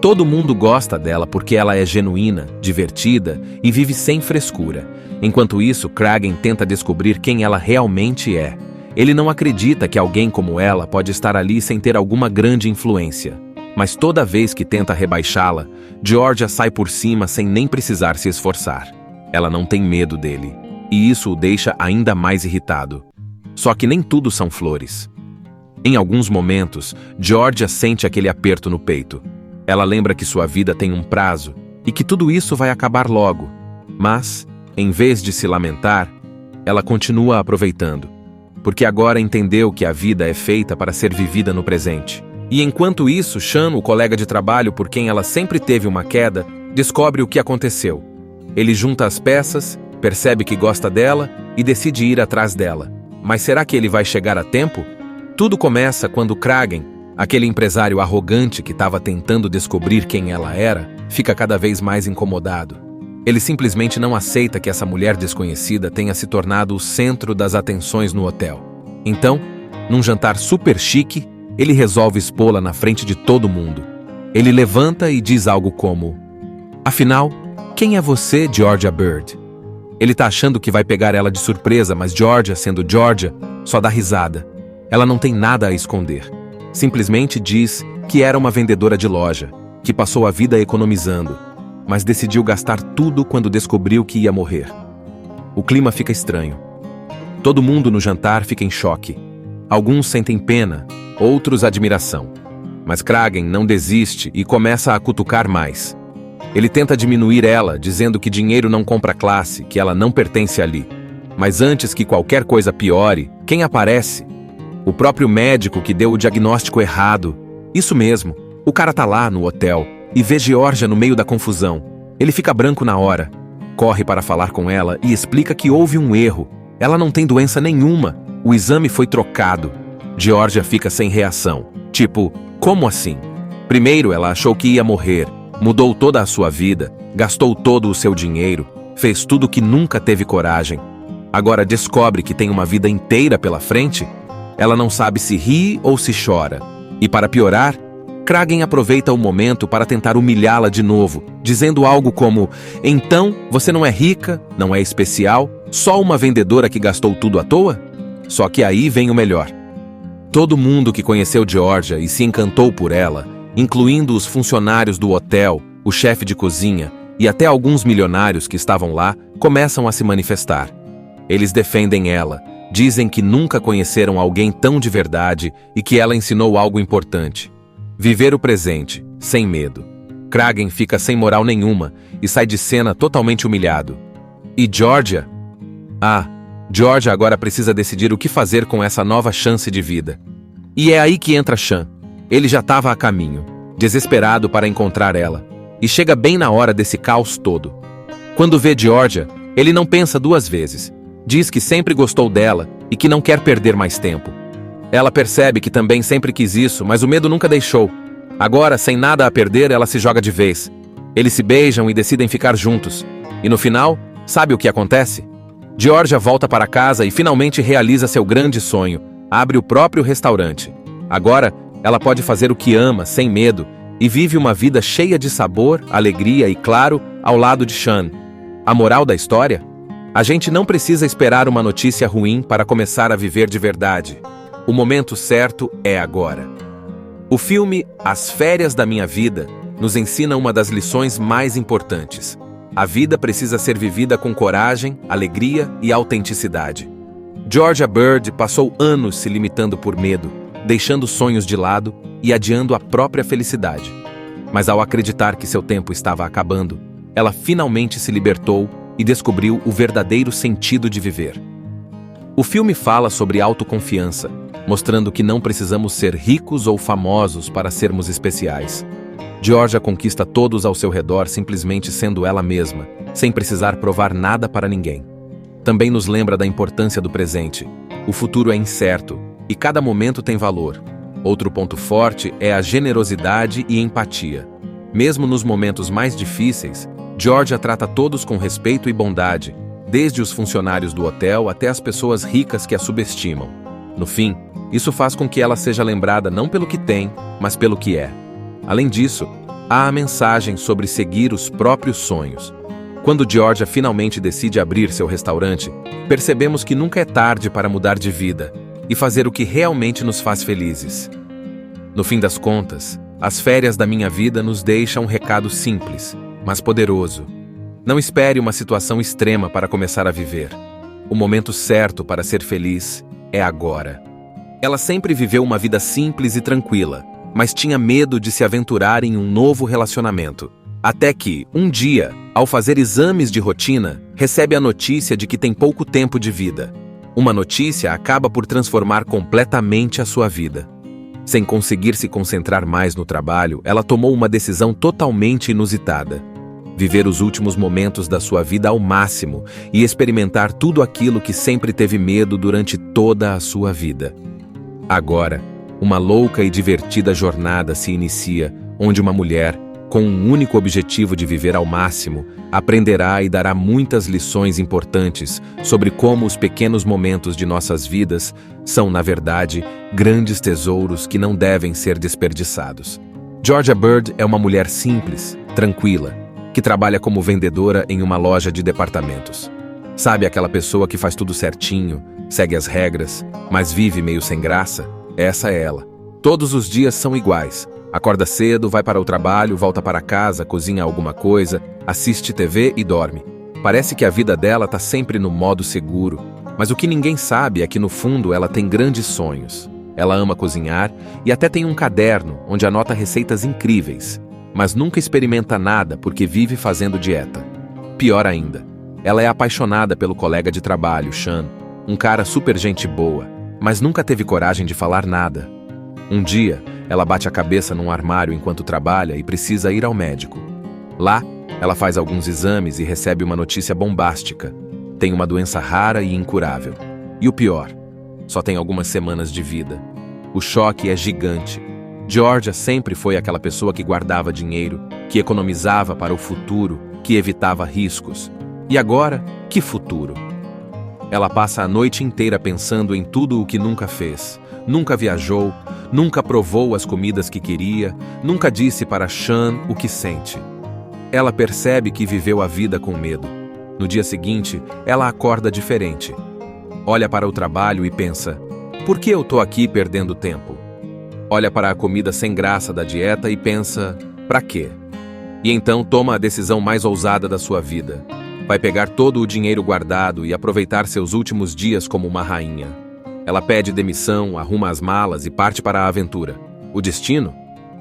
Todo mundo gosta dela porque ela é genuína, divertida e vive sem frescura. Enquanto isso, Kragen tenta descobrir quem ela realmente é. Ele não acredita que alguém como ela pode estar ali sem ter alguma grande influência. Mas toda vez que tenta rebaixá-la, Georgia sai por cima sem nem precisar se esforçar. Ela não tem medo dele, e isso o deixa ainda mais irritado. Só que nem tudo são flores. Em alguns momentos, Georgia sente aquele aperto no peito. Ela lembra que sua vida tem um prazo e que tudo isso vai acabar logo. Mas, em vez de se lamentar, ela continua aproveitando, porque agora entendeu que a vida é feita para ser vivida no presente. E enquanto isso, Sean, o colega de trabalho por quem ela sempre teve uma queda, descobre o que aconteceu. Ele junta as peças, percebe que gosta dela e decide ir atrás dela. Mas será que ele vai chegar a tempo? Tudo começa quando Kragen, aquele empresário arrogante que estava tentando descobrir quem ela era, fica cada vez mais incomodado. Ele simplesmente não aceita que essa mulher desconhecida tenha se tornado o centro das atenções no hotel. Então, num jantar super chique, ele resolve expô-la na frente de todo mundo. Ele levanta e diz algo como: "Afinal, quem é você, Georgia Bird?" Ele tá achando que vai pegar ela de surpresa, mas Georgia, sendo Georgia, só dá risada. Ela não tem nada a esconder. Simplesmente diz que era uma vendedora de loja, que passou a vida economizando, mas decidiu gastar tudo quando descobriu que ia morrer. O clima fica estranho. Todo mundo no jantar fica em choque. Alguns sentem pena, outros admiração. Mas Kragen não desiste e começa a cutucar mais. Ele tenta diminuir ela, dizendo que dinheiro não compra classe, que ela não pertence ali. Mas antes que qualquer coisa piore, quem aparece? O próprio médico que deu o diagnóstico errado. Isso mesmo, o cara tá lá no hotel e vê Georgia no meio da confusão. Ele fica branco na hora. Corre para falar com ela e explica que houve um erro. Ela não tem doença nenhuma. O exame foi trocado. Georgia fica sem reação. Tipo, como assim? Primeiro ela achou que ia morrer, mudou toda a sua vida, gastou todo o seu dinheiro, fez tudo que nunca teve coragem. Agora descobre que tem uma vida inteira pela frente? Ela não sabe se ri ou se chora. E para piorar, Kragen aproveita o momento para tentar humilhá-la de novo, dizendo algo como: "Então, você não é rica, não é especial, só uma vendedora que gastou tudo à toa?" Só que aí vem o melhor. Todo mundo que conheceu Georgia e se encantou por ela, incluindo os funcionários do hotel, o chefe de cozinha e até alguns milionários que estavam lá, começam a se manifestar. Eles defendem ela, dizem que nunca conheceram alguém tão de verdade e que ela ensinou algo importante: viver o presente, sem medo. Kragen fica sem moral nenhuma e sai de cena totalmente humilhado. E Georgia? Georgia agora precisa decidir o que fazer com essa nova chance de vida. E é aí que entra Sean. Ele já estava a caminho, desesperado para encontrar ela, e chega bem na hora desse caos todo. Quando vê Georgia, ele não pensa duas vezes. Diz que sempre gostou dela e que não quer perder mais tempo. Ela percebe que também sempre quis isso, mas o medo nunca deixou. Agora, sem nada a perder, ela se joga de vez. Eles se beijam e decidem ficar juntos. E no final, sabe o que acontece? Georgia volta para casa e finalmente realiza seu grande sonho: abre o próprio restaurante. Agora, ela pode fazer o que ama, sem medo, e vive uma vida cheia de sabor, alegria e, claro, ao lado de Sean. A moral da história? A gente não precisa esperar uma notícia ruim para começar a viver de verdade. O momento certo é agora. O filme As Férias da Minha Vida nos ensina uma das lições mais importantes. A vida precisa ser vivida com coragem, alegria e autenticidade. Georgia Bird passou anos se limitando por medo, deixando sonhos de lado e adiando a própria felicidade. Mas ao acreditar que seu tempo estava acabando, ela finalmente se libertou e descobriu o verdadeiro sentido de viver. O filme fala sobre autoconfiança, mostrando que não precisamos ser ricos ou famosos para sermos especiais. Georgia conquista todos ao seu redor simplesmente sendo ela mesma, sem precisar provar nada para ninguém. Também nos lembra da importância do presente. O futuro é incerto, e cada momento tem valor. Outro ponto forte é a generosidade e empatia. Mesmo nos momentos mais difíceis, Georgia trata todos com respeito e bondade, desde os funcionários do hotel até as pessoas ricas que a subestimam. No fim, isso faz com que ela seja lembrada não pelo que tem, mas pelo que é. Além disso, há a mensagem sobre seguir os próprios sonhos. Quando Georgia finalmente decide abrir seu restaurante, percebemos que nunca é tarde para mudar de vida e fazer o que realmente nos faz felizes. No fim das contas, as férias da minha vida nos deixam um recado simples, mas poderoso. Não espere uma situação extrema para começar a viver. O momento certo para ser feliz é agora. Ela sempre viveu uma vida simples e tranquila, mas tinha medo de se aventurar em um novo relacionamento. Até que, um dia, ao fazer exames de rotina, recebe a notícia de que tem pouco tempo de vida. Uma notícia acaba por transformar completamente a sua vida. Sem conseguir se concentrar mais no trabalho, ela tomou uma decisão totalmente inusitada. Viver os últimos momentos da sua vida ao máximo e experimentar tudo aquilo que sempre teve medo durante toda a sua vida. Agora, uma louca e divertida jornada se inicia, onde uma mulher, com um único objetivo de viver ao máximo, aprenderá e dará muitas lições importantes sobre como os pequenos momentos de nossas vidas são, na verdade, grandes tesouros que não devem ser desperdiçados. Georgia Bird é uma mulher simples, tranquila, que trabalha como vendedora em uma loja de departamentos. Sabe aquela pessoa que faz tudo certinho, segue as regras, mas vive meio sem graça? Essa é ela. Todos os dias são iguais. Acorda cedo, vai para o trabalho, volta para casa, cozinha alguma coisa, assiste TV e dorme. Parece que a vida dela está sempre no modo seguro, mas o que ninguém sabe é que no fundo ela tem grandes sonhos. Ela ama cozinhar e até tem um caderno onde anota receitas incríveis, mas nunca experimenta nada porque vive fazendo dieta. Pior ainda, ela é apaixonada pelo colega de trabalho, Sean, um cara super gente boa, mas nunca teve coragem de falar nada. Um dia, ela bate a cabeça num armário enquanto trabalha e precisa ir ao médico. Lá, ela faz alguns exames e recebe uma notícia bombástica. Tem uma doença rara e incurável. E o pior, só tem algumas semanas de vida. O choque é gigante. Georgia sempre foi aquela pessoa que guardava dinheiro, que economizava para o futuro, que evitava riscos. E agora, que futuro? Ela passa a noite inteira pensando em tudo o que nunca fez. Nunca viajou, nunca provou as comidas que queria, nunca disse para Sean o que sente. Ela percebe que viveu a vida com medo. No dia seguinte, ela acorda diferente. Olha para o trabalho e pensa: por que eu tô aqui perdendo tempo? Olha para a comida sem graça da dieta e pensa: pra quê? E então toma a decisão mais ousada da sua vida. Vai pegar todo o dinheiro guardado e aproveitar seus últimos dias como uma rainha. Ela pede demissão, arruma as malas e parte para a aventura. O destino?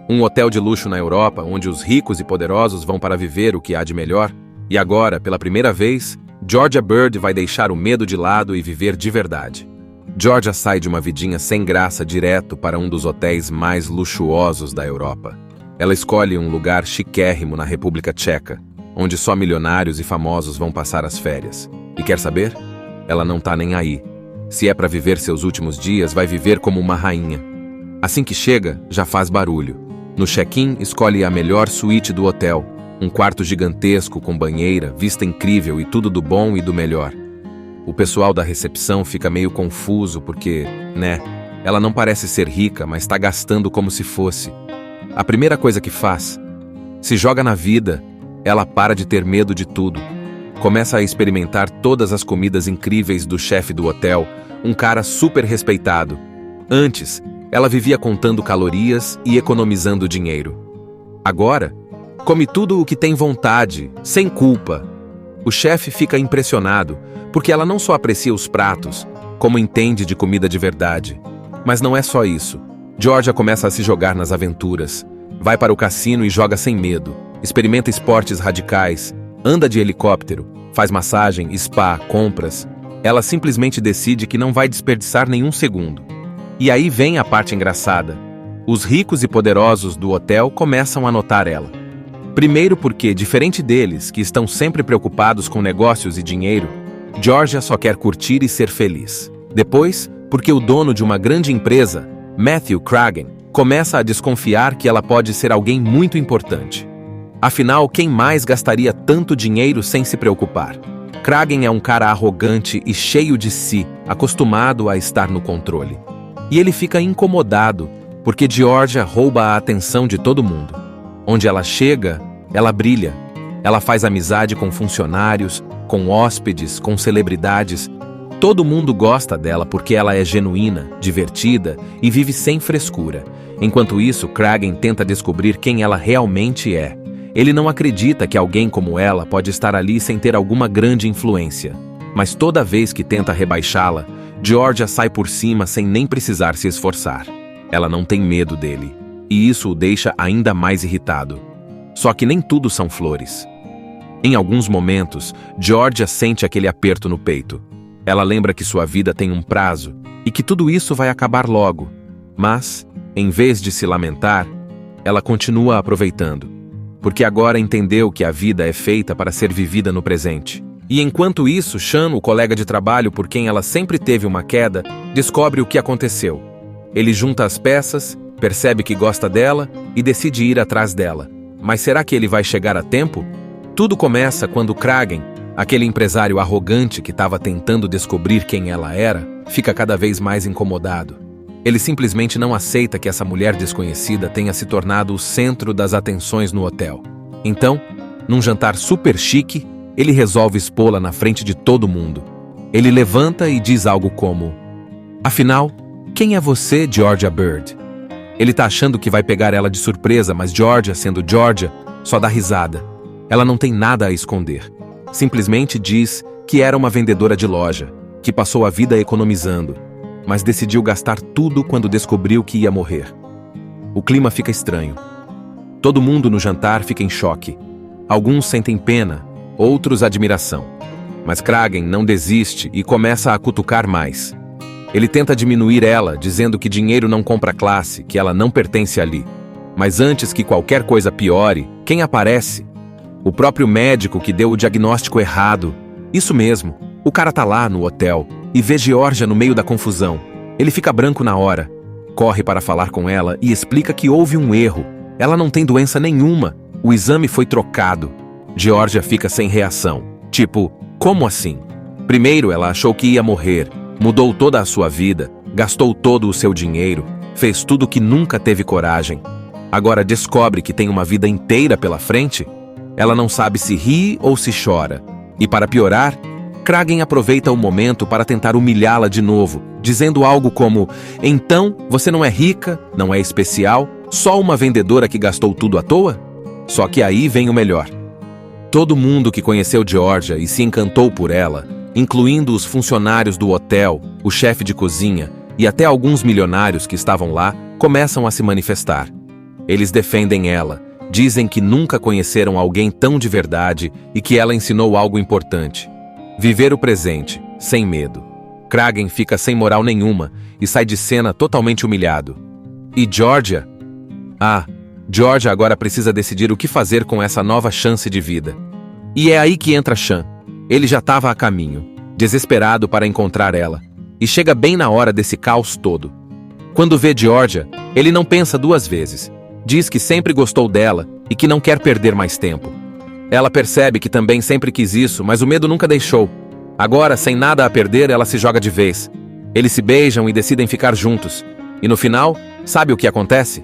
Um hotel de luxo na Europa, onde os ricos e poderosos vão para viver o que há de melhor. E agora, pela primeira vez, Georgia Bird vai deixar o medo de lado e viver de verdade. Georgia sai de uma vidinha sem graça direto para um dos hotéis mais luxuosos da Europa. Ela escolhe um lugar chiquérrimo na República Tcheca, onde só milionários e famosos vão passar as férias. E quer saber? Ela não tá nem aí. Se é para viver seus últimos dias, vai viver como uma rainha. Assim que chega, já faz barulho. No check-in, escolhe a melhor suíte do hotel, um quarto gigantesco com banheira, vista incrível e tudo do bom e do melhor. O pessoal da recepção fica meio confuso porque, ela não parece ser rica, mas está gastando como se fosse. A primeira coisa que faz, se joga na vida. Ela para de ter medo de tudo. Começa a experimentar todas as comidas incríveis do chefe do hotel, um cara super respeitado. Antes, ela vivia contando calorias e economizando dinheiro. Agora, come tudo o que tem vontade, sem culpa. O chefe fica impressionado, porque ela não só aprecia os pratos, como entende de comida de verdade. Mas não é só isso. Georgia começa a se jogar nas aventuras. Vai para o cassino e joga sem medo. Experimenta esportes radicais, anda de helicóptero, faz massagem, spa, compras. Ela simplesmente decide que não vai desperdiçar nenhum segundo. E aí vem a parte engraçada. Os ricos e poderosos do hotel começam a notar ela. Primeiro porque, diferente deles, que estão sempre preocupados com negócios e dinheiro, Georgia só quer curtir e ser feliz. Depois, porque o dono de uma grande empresa, Matthew Kragen, começa a desconfiar que ela pode ser alguém muito importante. Afinal, quem mais gastaria tanto dinheiro sem se preocupar? Kragen é um cara arrogante e cheio de si, acostumado a estar no controle. E ele fica incomodado, porque Georgia rouba a atenção de todo mundo. Onde ela chega, ela brilha. Ela faz amizade com funcionários, com hóspedes, com celebridades. Todo mundo gosta dela porque ela é genuína, divertida e vive sem frescura. Enquanto isso, Kragen tenta descobrir quem ela realmente é. Ele não acredita que alguém como ela pode estar ali sem ter alguma grande influência. Mas toda vez que tenta rebaixá-la, Georgia sai por cima sem nem precisar se esforçar. Ela não tem medo dele, e isso o deixa ainda mais irritado. Só que nem tudo são flores. Em alguns momentos, Georgia sente aquele aperto no peito. Ela lembra que sua vida tem um prazo e que tudo isso vai acabar logo. Mas, em vez de se lamentar, ela continua aproveitando, porque agora entendeu que a vida é feita para ser vivida no presente. E enquanto isso, Sean, o colega de trabalho por quem ela sempre teve uma queda, descobre o que aconteceu. Ele junta as peças, percebe que gosta dela e decide ir atrás dela. Mas será que ele vai chegar a tempo? Tudo começa quando Kragen, aquele empresário arrogante que estava tentando descobrir quem ela era, fica cada vez mais incomodado. Ele simplesmente não aceita que essa mulher desconhecida tenha se tornado o centro das atenções no hotel. Então, num jantar super chique, ele resolve expô-la na frente de todo mundo. Ele levanta e diz algo como: "Afinal, quem é você, Georgia Bird?" Ele tá achando que vai pegar ela de surpresa, mas Georgia, sendo Georgia, só dá risada. Ela não tem nada a esconder. Simplesmente diz que era uma vendedora de loja, que passou a vida economizando, mas decidiu gastar tudo quando descobriu que ia morrer. O clima fica estranho. Todo mundo no jantar fica em choque. Alguns sentem pena, outros admiração. Mas Kragen não desiste e começa a cutucar mais. Ele tenta diminuir ela, dizendo que dinheiro não compra classe, que ela não pertence ali. Mas antes que qualquer coisa piore, quem aparece? O próprio médico que deu o diagnóstico errado. Isso mesmo, o cara tá lá no hotel e vê Georgia no meio da confusão. Ele fica branco na hora. Corre para falar com ela e explica que houve um erro. Ela não tem doença nenhuma. O exame foi trocado. Georgia fica sem reação. Tipo, como assim? Primeiro ela achou que ia morrer, mudou toda a sua vida, gastou todo o seu dinheiro, fez tudo que nunca teve coragem. Agora descobre que tem uma vida inteira pela frente? Ela não sabe se ri ou se chora. E para piorar, Kragen aproveita o momento para tentar humilhá-la de novo, dizendo algo como: "Então, você não é rica, não é especial, só uma vendedora que gastou tudo à toa?" Só que aí vem o melhor. Todo mundo que conheceu Georgia e se encantou por ela, incluindo os funcionários do hotel, o chefe de cozinha e até alguns milionários que estavam lá, começam a se manifestar. Eles defendem ela, dizem que nunca conheceram alguém tão de verdade e que ela ensinou algo importante: viver o presente, sem medo. Kragen fica sem moral nenhuma e sai de cena totalmente humilhado. E Georgia? Georgia agora precisa decidir o que fazer com essa nova chance de vida. E é aí que entra Sean. Ele já estava a caminho, desesperado para encontrar ela, e chega bem na hora desse caos todo. Quando vê Georgia, ele não pensa duas vezes. Diz que sempre gostou dela e que não quer perder mais tempo. Ela percebe que também sempre quis isso, mas o medo nunca deixou. Agora, sem nada a perder, ela se joga de vez. Eles se beijam e decidem ficar juntos. E no final, sabe o que acontece?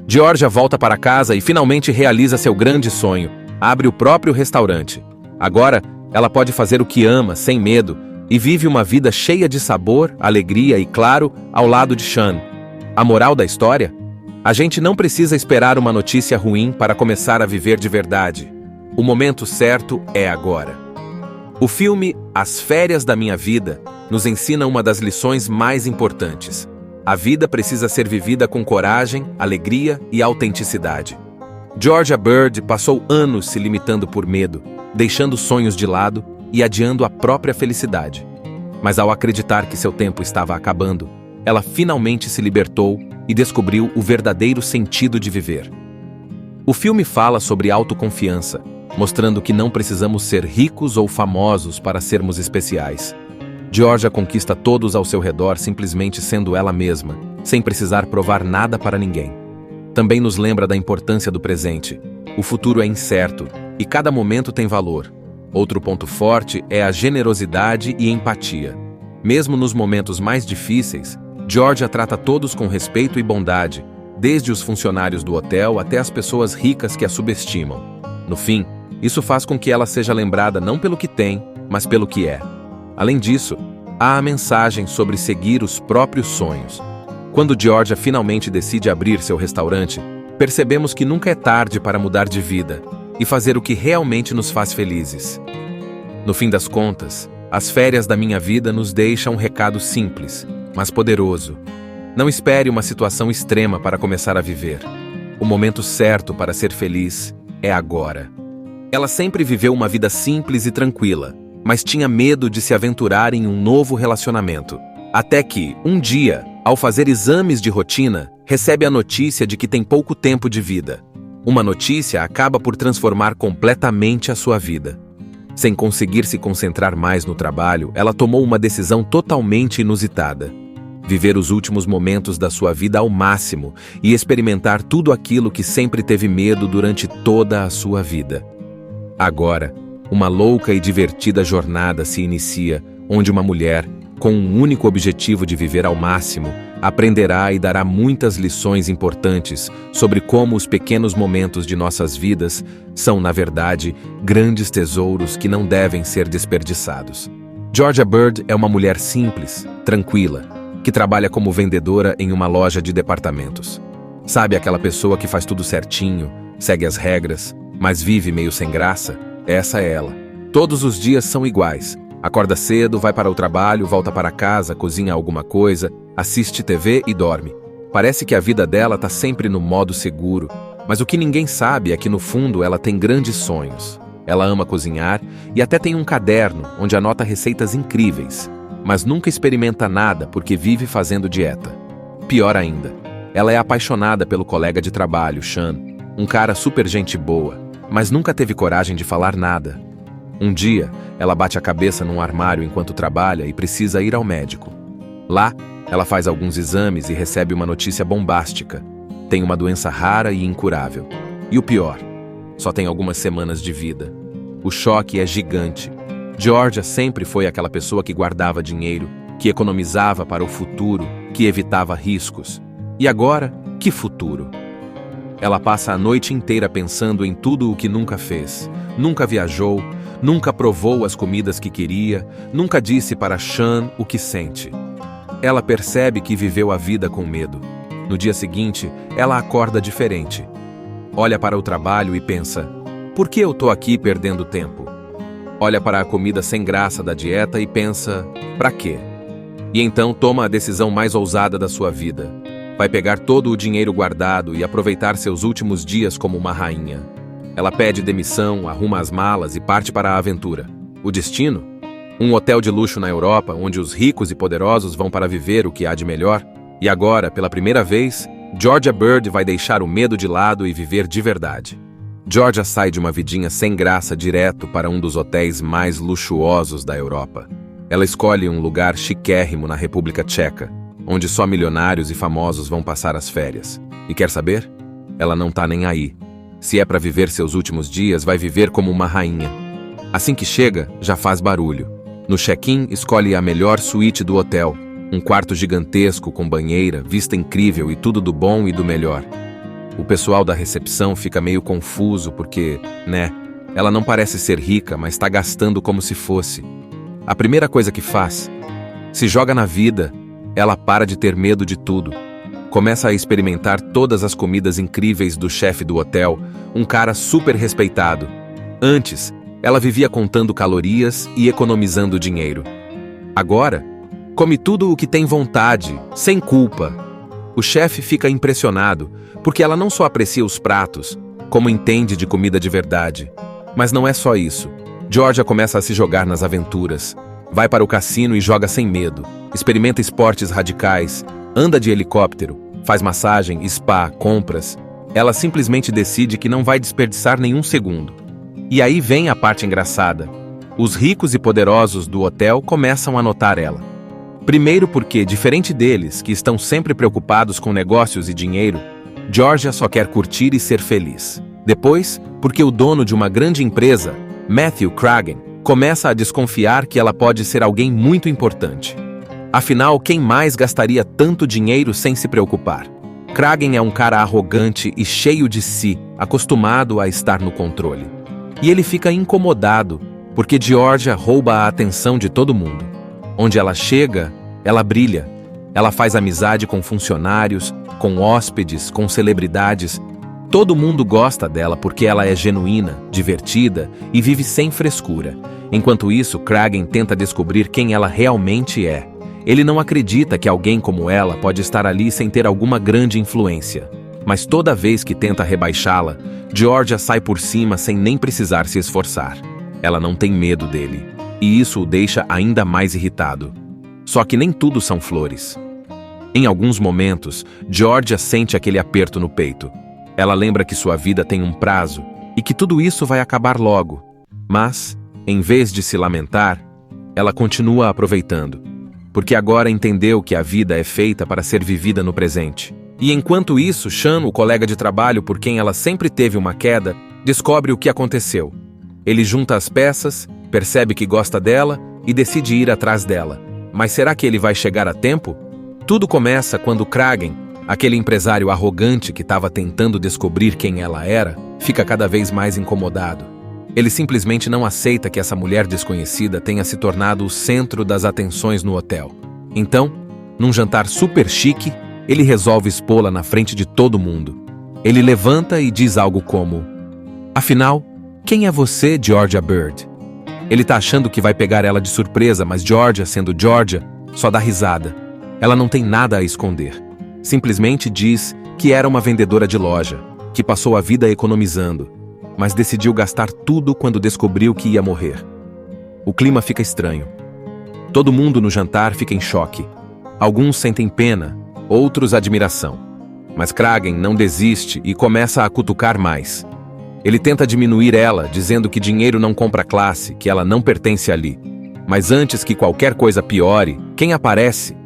Georgia volta para casa e finalmente realiza seu grande sonho. Abre o próprio restaurante. Agora, ela pode fazer o que ama, sem medo, e vive uma vida cheia de sabor, alegria e, claro, ao lado de Sean. A moral da história? A gente não precisa esperar uma notícia ruim para começar a viver de verdade. O momento certo é agora. O filme As Férias da Minha Vida nos ensina uma das lições mais importantes. A vida precisa ser vivida com coragem, alegria e autenticidade. Georgia Bird passou anos se limitando por medo, deixando sonhos de lado e adiando a própria felicidade. Mas ao acreditar que seu tempo estava acabando, ela finalmente se libertou e descobriu o verdadeiro sentido de viver. O filme fala sobre autoconfiança, mostrando que não precisamos ser ricos ou famosos para sermos especiais. Georgia conquista todos ao seu redor simplesmente sendo ela mesma, sem precisar provar nada para ninguém. Também nos lembra da importância do presente. O futuro é incerto e cada momento tem valor. Outro ponto forte é a generosidade e empatia. Mesmo nos momentos mais difíceis, Georgia trata todos com respeito e bondade, desde os funcionários do hotel até as pessoas ricas que a subestimam. No fim, isso faz com que ela seja lembrada não pelo que tem, mas pelo que é. Além disso, há a mensagem sobre seguir os próprios sonhos. Quando Georgia finalmente decide abrir seu restaurante, percebemos que nunca é tarde para mudar de vida e fazer o que realmente nos faz felizes. No fim das contas, as férias da minha vida nos deixam um recado simples, mas poderoso. Não espere uma situação extrema para começar a viver. O momento certo para ser feliz é agora. Ela sempre viveu uma vida simples e tranquila, mas tinha medo de se aventurar em um novo relacionamento. Até que, um dia, ao fazer exames de rotina, recebe a notícia de que tem pouco tempo de vida. Uma notícia acaba por transformar completamente a sua vida. Sem conseguir se concentrar mais no trabalho, ela tomou uma decisão totalmente inusitada. Viver os últimos momentos da sua vida ao máximo e experimentar tudo aquilo que sempre teve medo durante toda a sua vida. Agora, uma louca e divertida jornada se inicia, onde uma mulher, com um único objetivo de viver ao máximo, aprenderá e dará muitas lições importantes sobre como os pequenos momentos de nossas vidas são, na verdade, grandes tesouros que não devem ser desperdiçados. Georgia Bird é uma mulher simples, tranquila, que trabalha como vendedora em uma loja de departamentos. Sabe aquela pessoa que faz tudo certinho, segue as regras, mas vive meio sem graça? Essa é ela. Todos os dias são iguais. Acorda cedo, vai para o trabalho, volta para casa, cozinha alguma coisa, assiste TV e dorme. Parece que a vida dela está sempre no modo seguro, mas o que ninguém sabe é que no fundo ela tem grandes sonhos. Ela ama cozinhar e até tem um caderno onde anota receitas incríveis, mas nunca experimenta nada porque vive fazendo dieta. Pior ainda, ela é apaixonada pelo colega de trabalho, Sean, um cara super gente boa, mas nunca teve coragem de falar nada. Um dia, ela bate a cabeça num armário enquanto trabalha e precisa ir ao médico. Lá, ela faz alguns exames e recebe uma notícia bombástica. Tem uma doença rara e incurável. E o pior, só tem algumas semanas de vida. O choque é gigante. Georgia sempre foi aquela pessoa que guardava dinheiro, que economizava para o futuro, que evitava riscos. E agora, que futuro? Ela passa a noite inteira pensando em tudo o que nunca fez. Nunca viajou, nunca provou as comidas que queria, nunca disse para Sean o que sente. Ela percebe que viveu a vida com medo. No dia seguinte, ela acorda diferente. Olha para o trabalho e pensa: por que eu tô aqui perdendo tempo? Olha para a comida sem graça da dieta e pensa: pra quê? E então toma a decisão mais ousada da sua vida. Vai pegar todo o dinheiro guardado e aproveitar seus últimos dias como uma rainha. Ela pede demissão, arruma as malas e parte para a aventura. O destino? Um hotel de luxo na Europa, onde os ricos e poderosos vão para viver o que há de melhor. E agora, pela primeira vez, Georgia Bird vai deixar o medo de lado e viver de verdade. Georgia sai de uma vidinha sem graça direto para um dos hotéis mais luxuosos da Europa. Ela escolhe um lugar chiquérrimo na República Tcheca, onde só milionários e famosos vão passar as férias. E quer saber? Ela não tá nem aí. Se é para viver seus últimos dias, vai viver como uma rainha. Assim que chega, já faz barulho. No check-in, escolhe a melhor suíte do hotel, um quarto gigantesco com banheira, vista incrível e tudo do bom e do melhor. O pessoal da recepção fica meio confuso porque, ela não parece ser rica, mas está gastando como se fosse. A primeira coisa que faz, se joga na vida. Ela para de ter medo de tudo. Começa a experimentar todas as comidas incríveis do chefe do hotel, um cara super respeitado. Antes, ela vivia contando calorias e economizando dinheiro. Agora, come tudo o que tem vontade, sem culpa. O chefe fica impressionado, porque ela não só aprecia os pratos, como entende de comida de verdade. Mas não é só isso. Georgia começa a se jogar nas aventuras. Vai para o cassino e joga sem medo. Experimenta esportes radicais, anda de helicóptero, Faz massagem, spa, compras. Ela simplesmente decide que não vai desperdiçar nenhum segundo. E aí vem a parte engraçada. Os ricos e poderosos do hotel começam a notar ela. Primeiro porque, diferente deles, que estão sempre preocupados com negócios e dinheiro, Georgia só quer curtir e ser feliz. Depois, porque o dono de uma grande empresa, Matthew Kragen, começa a desconfiar que ela pode ser alguém muito importante. Afinal, quem mais gastaria tanto dinheiro sem se preocupar? Kragen é um cara arrogante e cheio de si, acostumado a estar no controle. E ele fica incomodado, porque Georgia rouba a atenção de todo mundo. Onde ela chega, ela brilha. Ela faz amizade com funcionários, com hóspedes, com celebridades. Todo mundo gosta dela porque ela é genuína, divertida e vive sem frescura. Enquanto isso, Kragen tenta descobrir quem ela realmente é. Ele não acredita que alguém como ela pode estar ali sem ter alguma grande influência. Mas toda vez que tenta rebaixá-la, Georgia sai por cima sem nem precisar se esforçar. Ela não tem medo dele, e isso o deixa ainda mais irritado. Só que nem tudo são flores. Em alguns momentos, Georgia sente aquele aperto no peito. Ela lembra que sua vida tem um prazo e que tudo isso vai acabar logo. Mas, em vez de se lamentar, ela continua aproveitando. Porque agora entendeu que a vida é feita para ser vivida no presente. E enquanto isso, Sean, o colega de trabalho por quem ela sempre teve uma queda, descobre o que aconteceu. Ele junta as peças, percebe que gosta dela e decide ir atrás dela. Mas será que ele vai chegar a tempo? Tudo começa quando Kragen, aquele empresário arrogante que estava tentando descobrir quem ela era, fica cada vez mais incomodado. Ele simplesmente não aceita que essa mulher desconhecida tenha se tornado o centro das atenções no hotel. Então, num jantar super chique, ele resolve expô-la na frente de todo mundo. Ele levanta e diz algo como: "Afinal, quem é você, Georgia Bird?" Ele tá achando que vai pegar ela de surpresa, mas Georgia, sendo Georgia, só dá risada. Ela não tem nada a esconder. Simplesmente diz que era uma vendedora de loja, que passou a vida economizando, mas decidiu gastar tudo quando descobriu que ia morrer. O clima fica estranho. Todo mundo no jantar fica em choque. Alguns sentem pena, outros admiração. Mas Kragen não desiste e começa a cutucar mais. Ele tenta diminuir ela, dizendo que dinheiro não compra classe, que ela não pertence ali. Mas antes que qualquer coisa piore, quem aparece?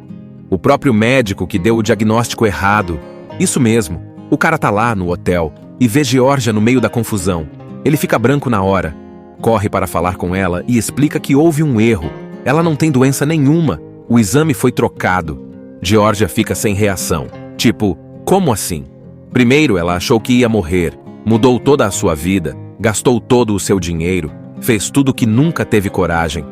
O próprio médico que deu o diagnóstico errado. Isso mesmo, o cara tá lá no hotel e vê Georgia no meio da confusão. Ele fica branco na hora. Corre para falar com ela e explica que houve um erro. Ela não tem doença nenhuma. O exame foi trocado. Georgia fica sem reação. Tipo, como assim? Primeiro ela achou que ia morrer, mudou toda a sua vida, gastou todo o seu dinheiro, fez tudo que nunca teve coragem.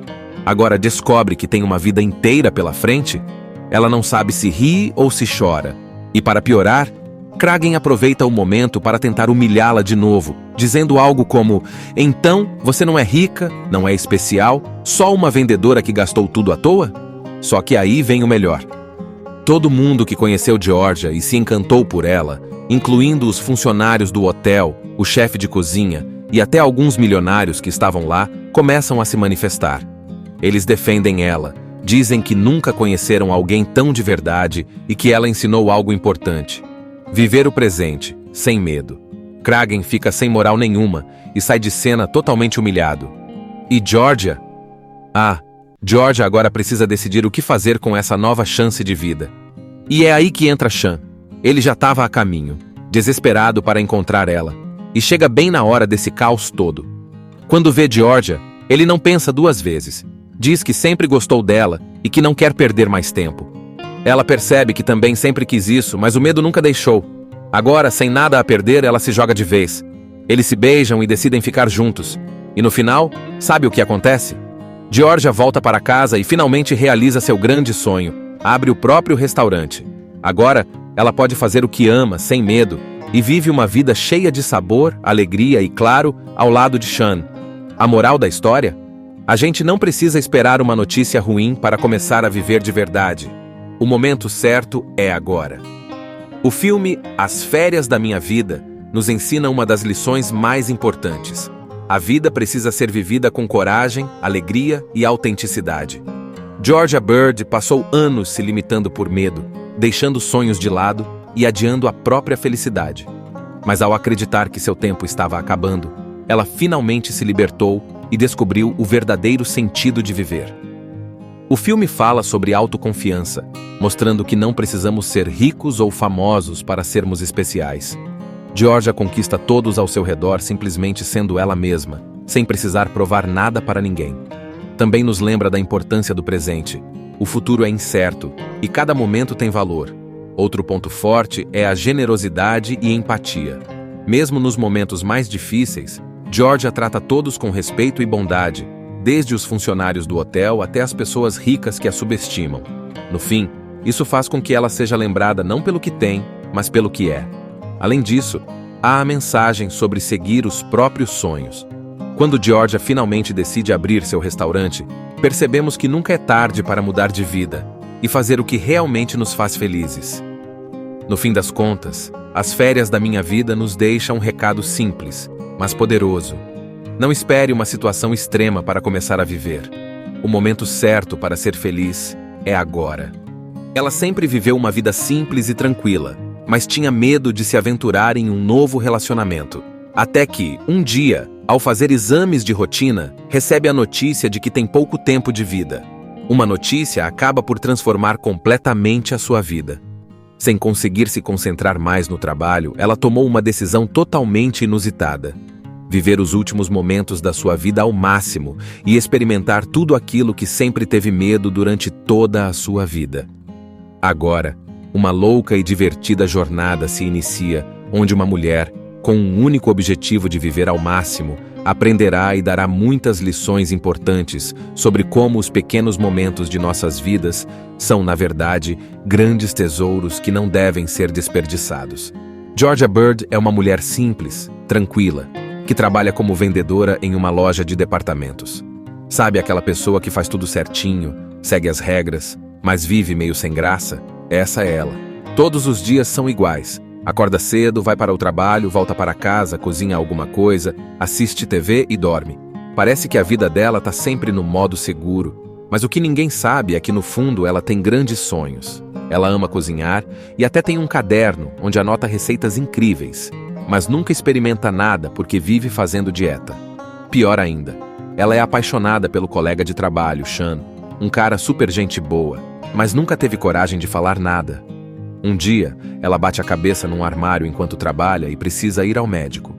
Agora descobre que tem uma vida inteira pela frente? Ela não sabe se ri ou se chora. E para piorar, Kragen aproveita o momento para tentar humilhá-la de novo, dizendo algo como: "Então, você não é rica, não é especial, só uma vendedora que gastou tudo à toa?" Só que aí vem o melhor. Todo mundo que conheceu Georgia e se encantou por ela, incluindo os funcionários do hotel, o chefe de cozinha e até alguns milionários que estavam lá, começam a se manifestar. Eles defendem ela, dizem que nunca conheceram alguém tão de verdade e que ela ensinou algo importante: viver o presente, sem medo. Kragen fica sem moral nenhuma e sai de cena totalmente humilhado. E Georgia? Georgia agora precisa decidir o que fazer com essa nova chance de vida. E é aí que entra Sean. Ele já estava a caminho, desesperado para encontrar ela, e chega bem na hora desse caos todo. Quando vê Georgia, ele não pensa duas vezes. Diz que sempre gostou dela e que não quer perder mais tempo. Ela percebe que também sempre quis isso, mas o medo nunca deixou. Agora, sem nada a perder, ela se joga de vez. Eles se beijam e decidem ficar juntos. E no final, sabe o que acontece? Georgia volta para casa e finalmente realiza seu grande sonho. Abre o próprio restaurante. Agora, ela pode fazer o que ama, sem medo, e vive uma vida cheia de sabor, alegria e, claro, ao lado de Sean. A moral da história? A gente não precisa esperar uma notícia ruim para começar a viver de verdade. O momento certo é agora. O filme As Férias da Minha Vida nos ensina uma das lições mais importantes. A vida precisa ser vivida com coragem, alegria e autenticidade. Georgia Bird passou anos se limitando por medo, deixando sonhos de lado e adiando a própria felicidade. Mas ao acreditar que seu tempo estava acabando, ela finalmente se libertou e descobriu o verdadeiro sentido de viver. O filme fala sobre autoconfiança, mostrando que não precisamos ser ricos ou famosos para sermos especiais. Georgia conquista todos ao seu redor simplesmente sendo ela mesma, sem precisar provar nada para ninguém. Também nos lembra da importância do presente. O futuro é incerto e cada momento tem valor. Outro ponto forte é a generosidade e empatia. Mesmo nos momentos mais difíceis, Georgia trata todos com respeito e bondade, desde os funcionários do hotel até as pessoas ricas que a subestimam. No fim, isso faz com que ela seja lembrada não pelo que tem, mas pelo que é. Além disso, há a mensagem sobre seguir os próprios sonhos. Quando Georgia finalmente decide abrir seu restaurante, percebemos que nunca é tarde para mudar de vida e fazer o que realmente nos faz felizes. No fim das contas, as férias da minha vida nos deixam um recado simples, mas poderoso. Não espere uma situação extrema para começar a viver. O momento certo para ser feliz é agora. Ela sempre viveu uma vida simples e tranquila, mas tinha medo de se aventurar em um novo relacionamento. Até que, um dia, ao fazer exames de rotina, recebe a notícia de que tem pouco tempo de vida. Uma notícia acaba por transformar completamente a sua vida. Sem conseguir se concentrar mais no trabalho, ela tomou uma decisão totalmente inusitada. Viver os últimos momentos da sua vida ao máximo e experimentar tudo aquilo que sempre teve medo durante toda a sua vida. Agora, uma louca e divertida jornada se inicia, onde uma mulher, com um único objetivo de viver ao máximo, aprenderá e dará muitas lições importantes sobre como os pequenos momentos de nossas vidas são, na verdade, grandes tesouros que não devem ser desperdiçados. Georgia Bird é uma mulher simples, tranquila, que trabalha como vendedora em uma loja de departamentos. Sabe aquela pessoa que faz tudo certinho, segue as regras, mas vive meio sem graça? Essa é ela. Todos os dias são iguais. Acorda cedo, vai para o trabalho, volta para casa, cozinha alguma coisa, assiste TV e dorme. Parece que a vida dela está sempre no modo seguro, mas o que ninguém sabe é que no fundo ela tem grandes sonhos. Ela ama cozinhar e até tem um caderno onde anota receitas incríveis, mas nunca experimenta nada porque vive fazendo dieta. Pior ainda, ela é apaixonada pelo colega de trabalho, Sean, um cara super gente boa, mas nunca teve coragem de falar nada. Um dia, ela bate a cabeça num armário enquanto trabalha e precisa ir ao médico.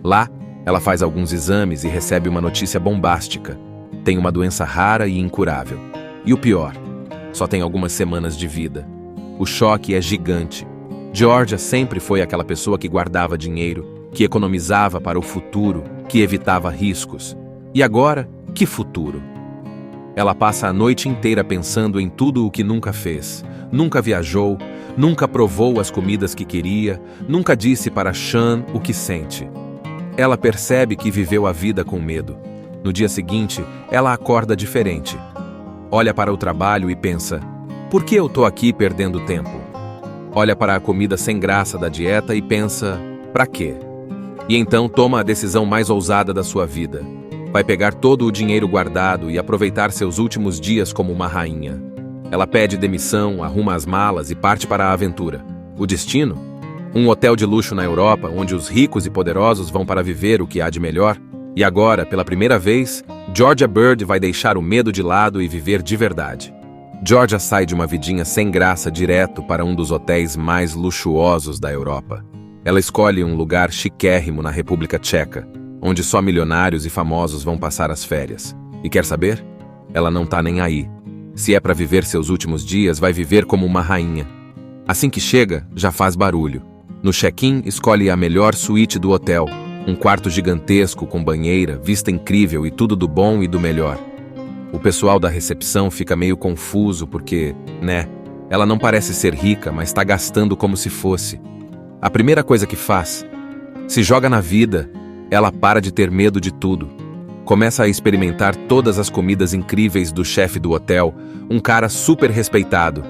Lá, ela faz alguns exames e recebe uma notícia bombástica. Tem uma doença rara e incurável. E o pior, só tem algumas semanas de vida. O choque é gigante. Georgia sempre foi aquela pessoa que guardava dinheiro, que economizava para o futuro, que evitava riscos. E agora, que futuro? Ela passa a noite inteira pensando em tudo o que nunca fez. Nunca viajou, nunca provou as comidas que queria, nunca disse para Sean o que sente. Ela percebe que viveu a vida com medo. No dia seguinte, ela acorda diferente. Olha para o trabalho e pensa: por que eu tô aqui perdendo tempo? Olha para a comida sem graça da dieta e pensa: pra quê? E então toma a decisão mais ousada da sua vida. Vai pegar todo o dinheiro guardado e aproveitar seus últimos dias como uma rainha. Ela pede demissão, arruma as malas e parte para a aventura. O destino? Um hotel de luxo na Europa, onde os ricos e poderosos vão para viver o que há de melhor. E agora, pela primeira vez, Georgia Bird vai deixar o medo de lado e viver de verdade. Georgia sai de uma vidinha sem graça direto para um dos hotéis mais luxuosos da Europa. Ela escolhe um lugar chiquérrimo na República Tcheca, onde só milionários e famosos vão passar as férias. E quer saber? Ela não tá nem aí. Se é para viver seus últimos dias, vai viver como uma rainha. Assim que chega, já faz barulho. No check-in, escolhe a melhor suíte do hotel, um quarto gigantesco com banheira, vista incrível e tudo do bom e do melhor. O pessoal da recepção fica meio confuso porque, ela não parece ser rica, mas está gastando como se fosse. A primeira coisa que faz, se joga na vida, ela para de ter medo de tudo. Começa a experimentar todas as comidas incríveis do chefe do hotel, um cara super respeitado.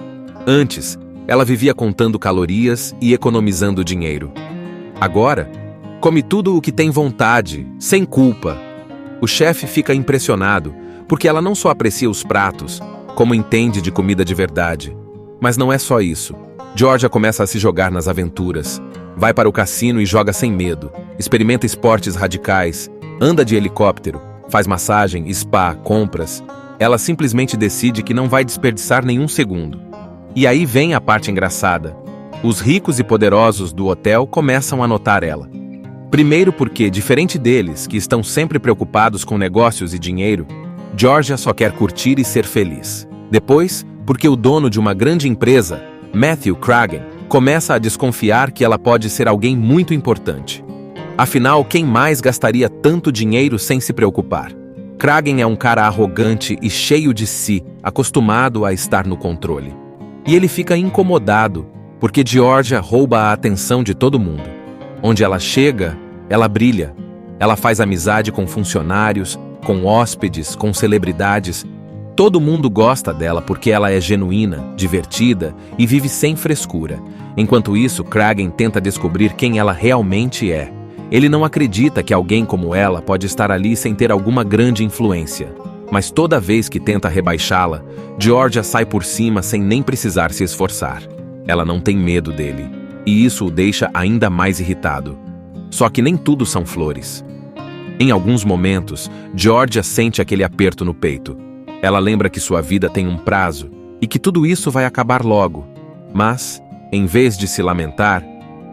Antes, ela vivia contando calorias e economizando dinheiro. Agora, come tudo o que tem vontade, sem culpa. O chefe fica impressionado, porque ela não só aprecia os pratos, como entende de comida de verdade. Mas não é só isso. Georgia começa a se jogar nas aventuras. Vai para o cassino e joga sem medo. Experimenta esportes radicais. Anda de helicóptero. Faz massagem, spa, compras. Ela simplesmente decide que não vai desperdiçar nenhum segundo. E aí vem a parte engraçada. Os ricos e poderosos do hotel começam a notar ela. Primeiro porque, diferente deles, que estão sempre preocupados com negócios e dinheiro, Georgia só quer curtir e ser feliz. Depois, porque o dono de uma grande empresa, Matthew Kragen, começa a desconfiar que ela pode ser alguém muito importante. Afinal, quem mais gastaria tanto dinheiro sem se preocupar? Kragen é um cara arrogante e cheio de si, acostumado a estar no controle. E ele fica incomodado, porque Georgia rouba a atenção de todo mundo. Onde ela chega, ela brilha. Ela faz amizade com funcionários, com hóspedes, com celebridades. Todo mundo gosta dela porque ela é genuína, divertida e vive sem frescura. Enquanto isso, Kragen tenta descobrir quem ela realmente é. Ele não acredita que alguém como ela pode estar ali sem ter alguma grande influência. Mas toda vez que tenta rebaixá-la, Georgia sai por cima sem nem precisar se esforçar. Ela não tem medo dele, e isso o deixa ainda mais irritado. Só que nem tudo são flores. Em alguns momentos, Georgia sente aquele aperto no peito. Ela lembra que sua vida tem um prazo e que tudo isso vai acabar logo. Mas, em vez de se lamentar,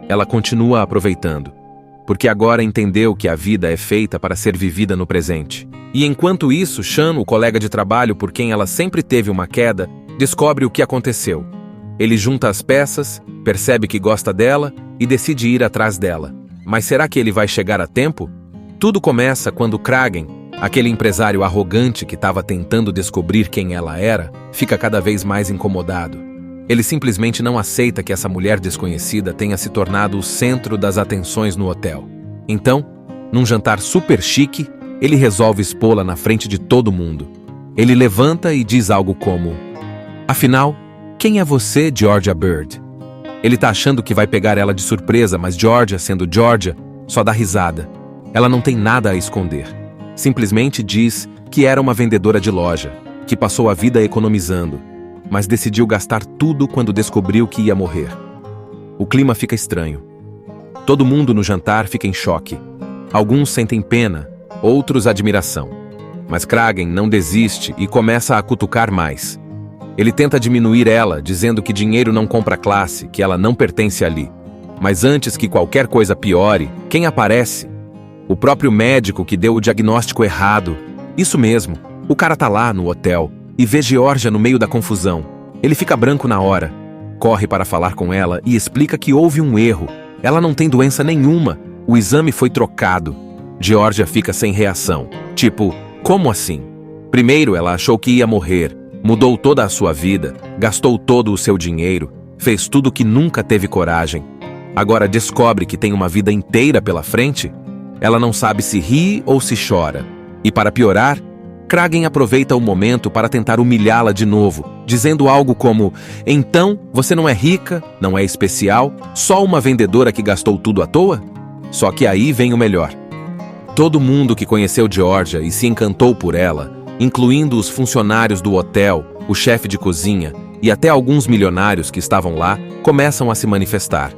ela continua aproveitando, porque agora entendeu que a vida é feita para ser vivida no presente. E enquanto isso, Sean, o colega de trabalho por quem ela sempre teve uma queda, descobre o que aconteceu. Ele junta as peças, percebe que gosta dela e decide ir atrás dela. Mas será que ele vai chegar a tempo? Tudo começa quando Kragen, aquele empresário arrogante que estava tentando descobrir quem ela era, fica cada vez mais incomodado. Ele simplesmente não aceita que essa mulher desconhecida tenha se tornado o centro das atenções no hotel. Então, num jantar super chique, ele resolve expô-la na frente de todo mundo. Ele levanta e diz algo como: "Afinal, quem é você, Georgia Bird?" Ele tá achando que vai pegar ela de surpresa, mas Georgia, sendo Georgia, só dá risada. Ela não tem nada a esconder. Simplesmente diz que era uma vendedora de loja, que passou a vida economizando, mas decidiu gastar tudo quando descobriu que ia morrer. O clima fica estranho. Todo mundo no jantar fica em choque. Alguns sentem pena, outros admiração. Mas Kragen não desiste e começa a cutucar mais. Ele tenta diminuir ela, dizendo que dinheiro não compra classe, que ela não pertence ali. Mas antes que qualquer coisa piore, quem aparece? O próprio médico que deu o diagnóstico errado. Isso mesmo, o cara tá lá no hotel e vê Georgia no meio da confusão. Ele fica branco na hora. Corre para falar com ela e explica que houve um erro. Ela não tem doença nenhuma. O exame foi trocado. Georgia fica sem reação. Tipo, como assim? Primeiro ela achou que ia morrer. Mudou toda a sua vida, gastou todo o seu dinheiro, fez tudo que nunca teve coragem. Agora descobre que tem uma vida inteira pela frente? Ela não sabe se ri ou se chora. E para piorar, Kragen aproveita o momento para tentar humilhá-la de novo, dizendo algo como: "Então, você não é rica, não é especial, só uma vendedora que gastou tudo à toa?" Só que aí vem o melhor. Todo mundo que conheceu Georgia e se encantou por ela, incluindo os funcionários do hotel, o chefe de cozinha e até alguns milionários que estavam lá, começam a se manifestar.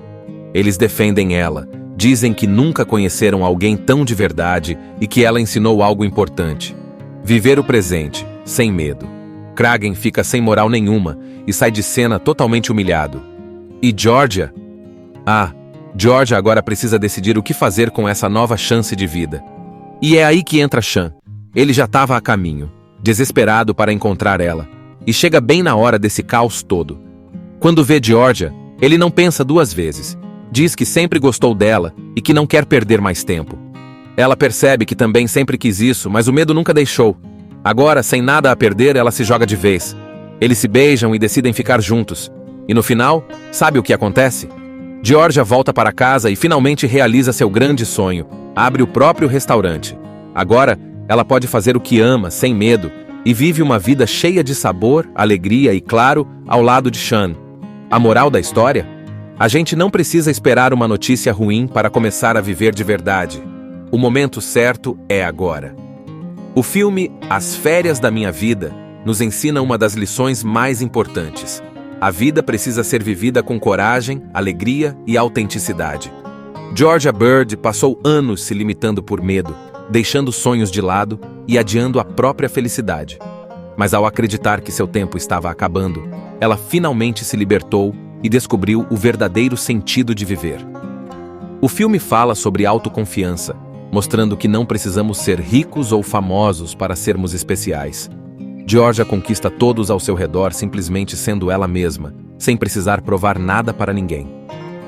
Eles defendem ela, dizem que nunca conheceram alguém tão de verdade e que ela ensinou algo importante: viver o presente, sem medo. Kragen fica sem moral nenhuma e sai de cena totalmente humilhado. E Georgia? Georgia agora precisa decidir o que fazer com essa nova chance de vida. E é aí que entra Sean. Ele já estava a caminho, desesperado para encontrar ela, e chega bem na hora desse caos todo. Quando vê Georgia, ele não pensa duas vezes. Diz que sempre gostou dela e que não quer perder mais tempo. Ela percebe que também sempre quis isso, mas o medo nunca deixou. Agora, sem nada a perder, ela se joga de vez. Eles se beijam e decidem ficar juntos. E no final, sabe o que acontece? Georgia volta para casa e finalmente realiza seu grande sonho. Abre o próprio restaurante. Agora, ela pode fazer o que ama, sem medo, e vive uma vida cheia de sabor, alegria e, claro, ao lado de Sean. A moral da história? A gente não precisa esperar uma notícia ruim para começar a viver de verdade. O momento certo é agora. O filme As Férias da Minha Vida nos ensina uma das lições mais importantes. A vida precisa ser vivida com coragem, alegria e autenticidade. Georgia Bird passou anos se limitando por medo, deixando sonhos de lado e adiando a própria felicidade. Mas ao acreditar que seu tempo estava acabando, ela finalmente se libertou e descobriu o verdadeiro sentido de viver. O filme fala sobre autoconfiança, mostrando que não precisamos ser ricos ou famosos para sermos especiais. Georgia conquista todos ao seu redor simplesmente sendo ela mesma, sem precisar provar nada para ninguém.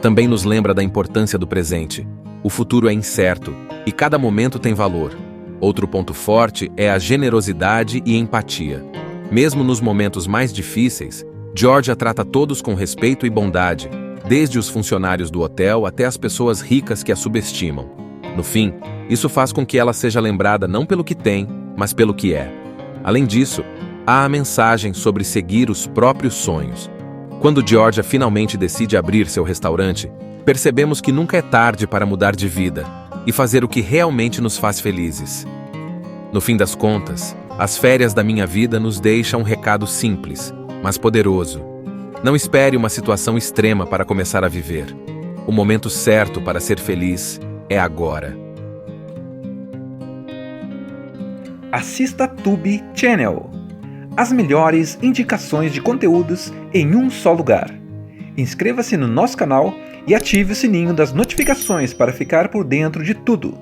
Também nos lembra da importância do presente. O futuro é incerto e cada momento tem valor. Outro ponto forte é a generosidade e empatia. Mesmo nos momentos mais difíceis, Georgia trata todos com respeito e bondade, desde os funcionários do hotel até as pessoas ricas que a subestimam. No fim, isso faz com que ela seja lembrada não pelo que tem, mas pelo que é. Além disso, há a mensagem sobre seguir os próprios sonhos. Quando Georgia finalmente decide abrir seu restaurante, percebemos que nunca é tarde para mudar de vida e fazer o que realmente nos faz felizes. No fim das contas, as férias da minha vida nos deixam um recado simples, mas poderoso. Não espere uma situação extrema para começar a viver. O momento certo para ser feliz é agora. Assista Tube Channel. As melhores indicações de conteúdos em um só lugar. Inscreva-se no nosso canal e ative o sininho das notificações para ficar por dentro de tudo.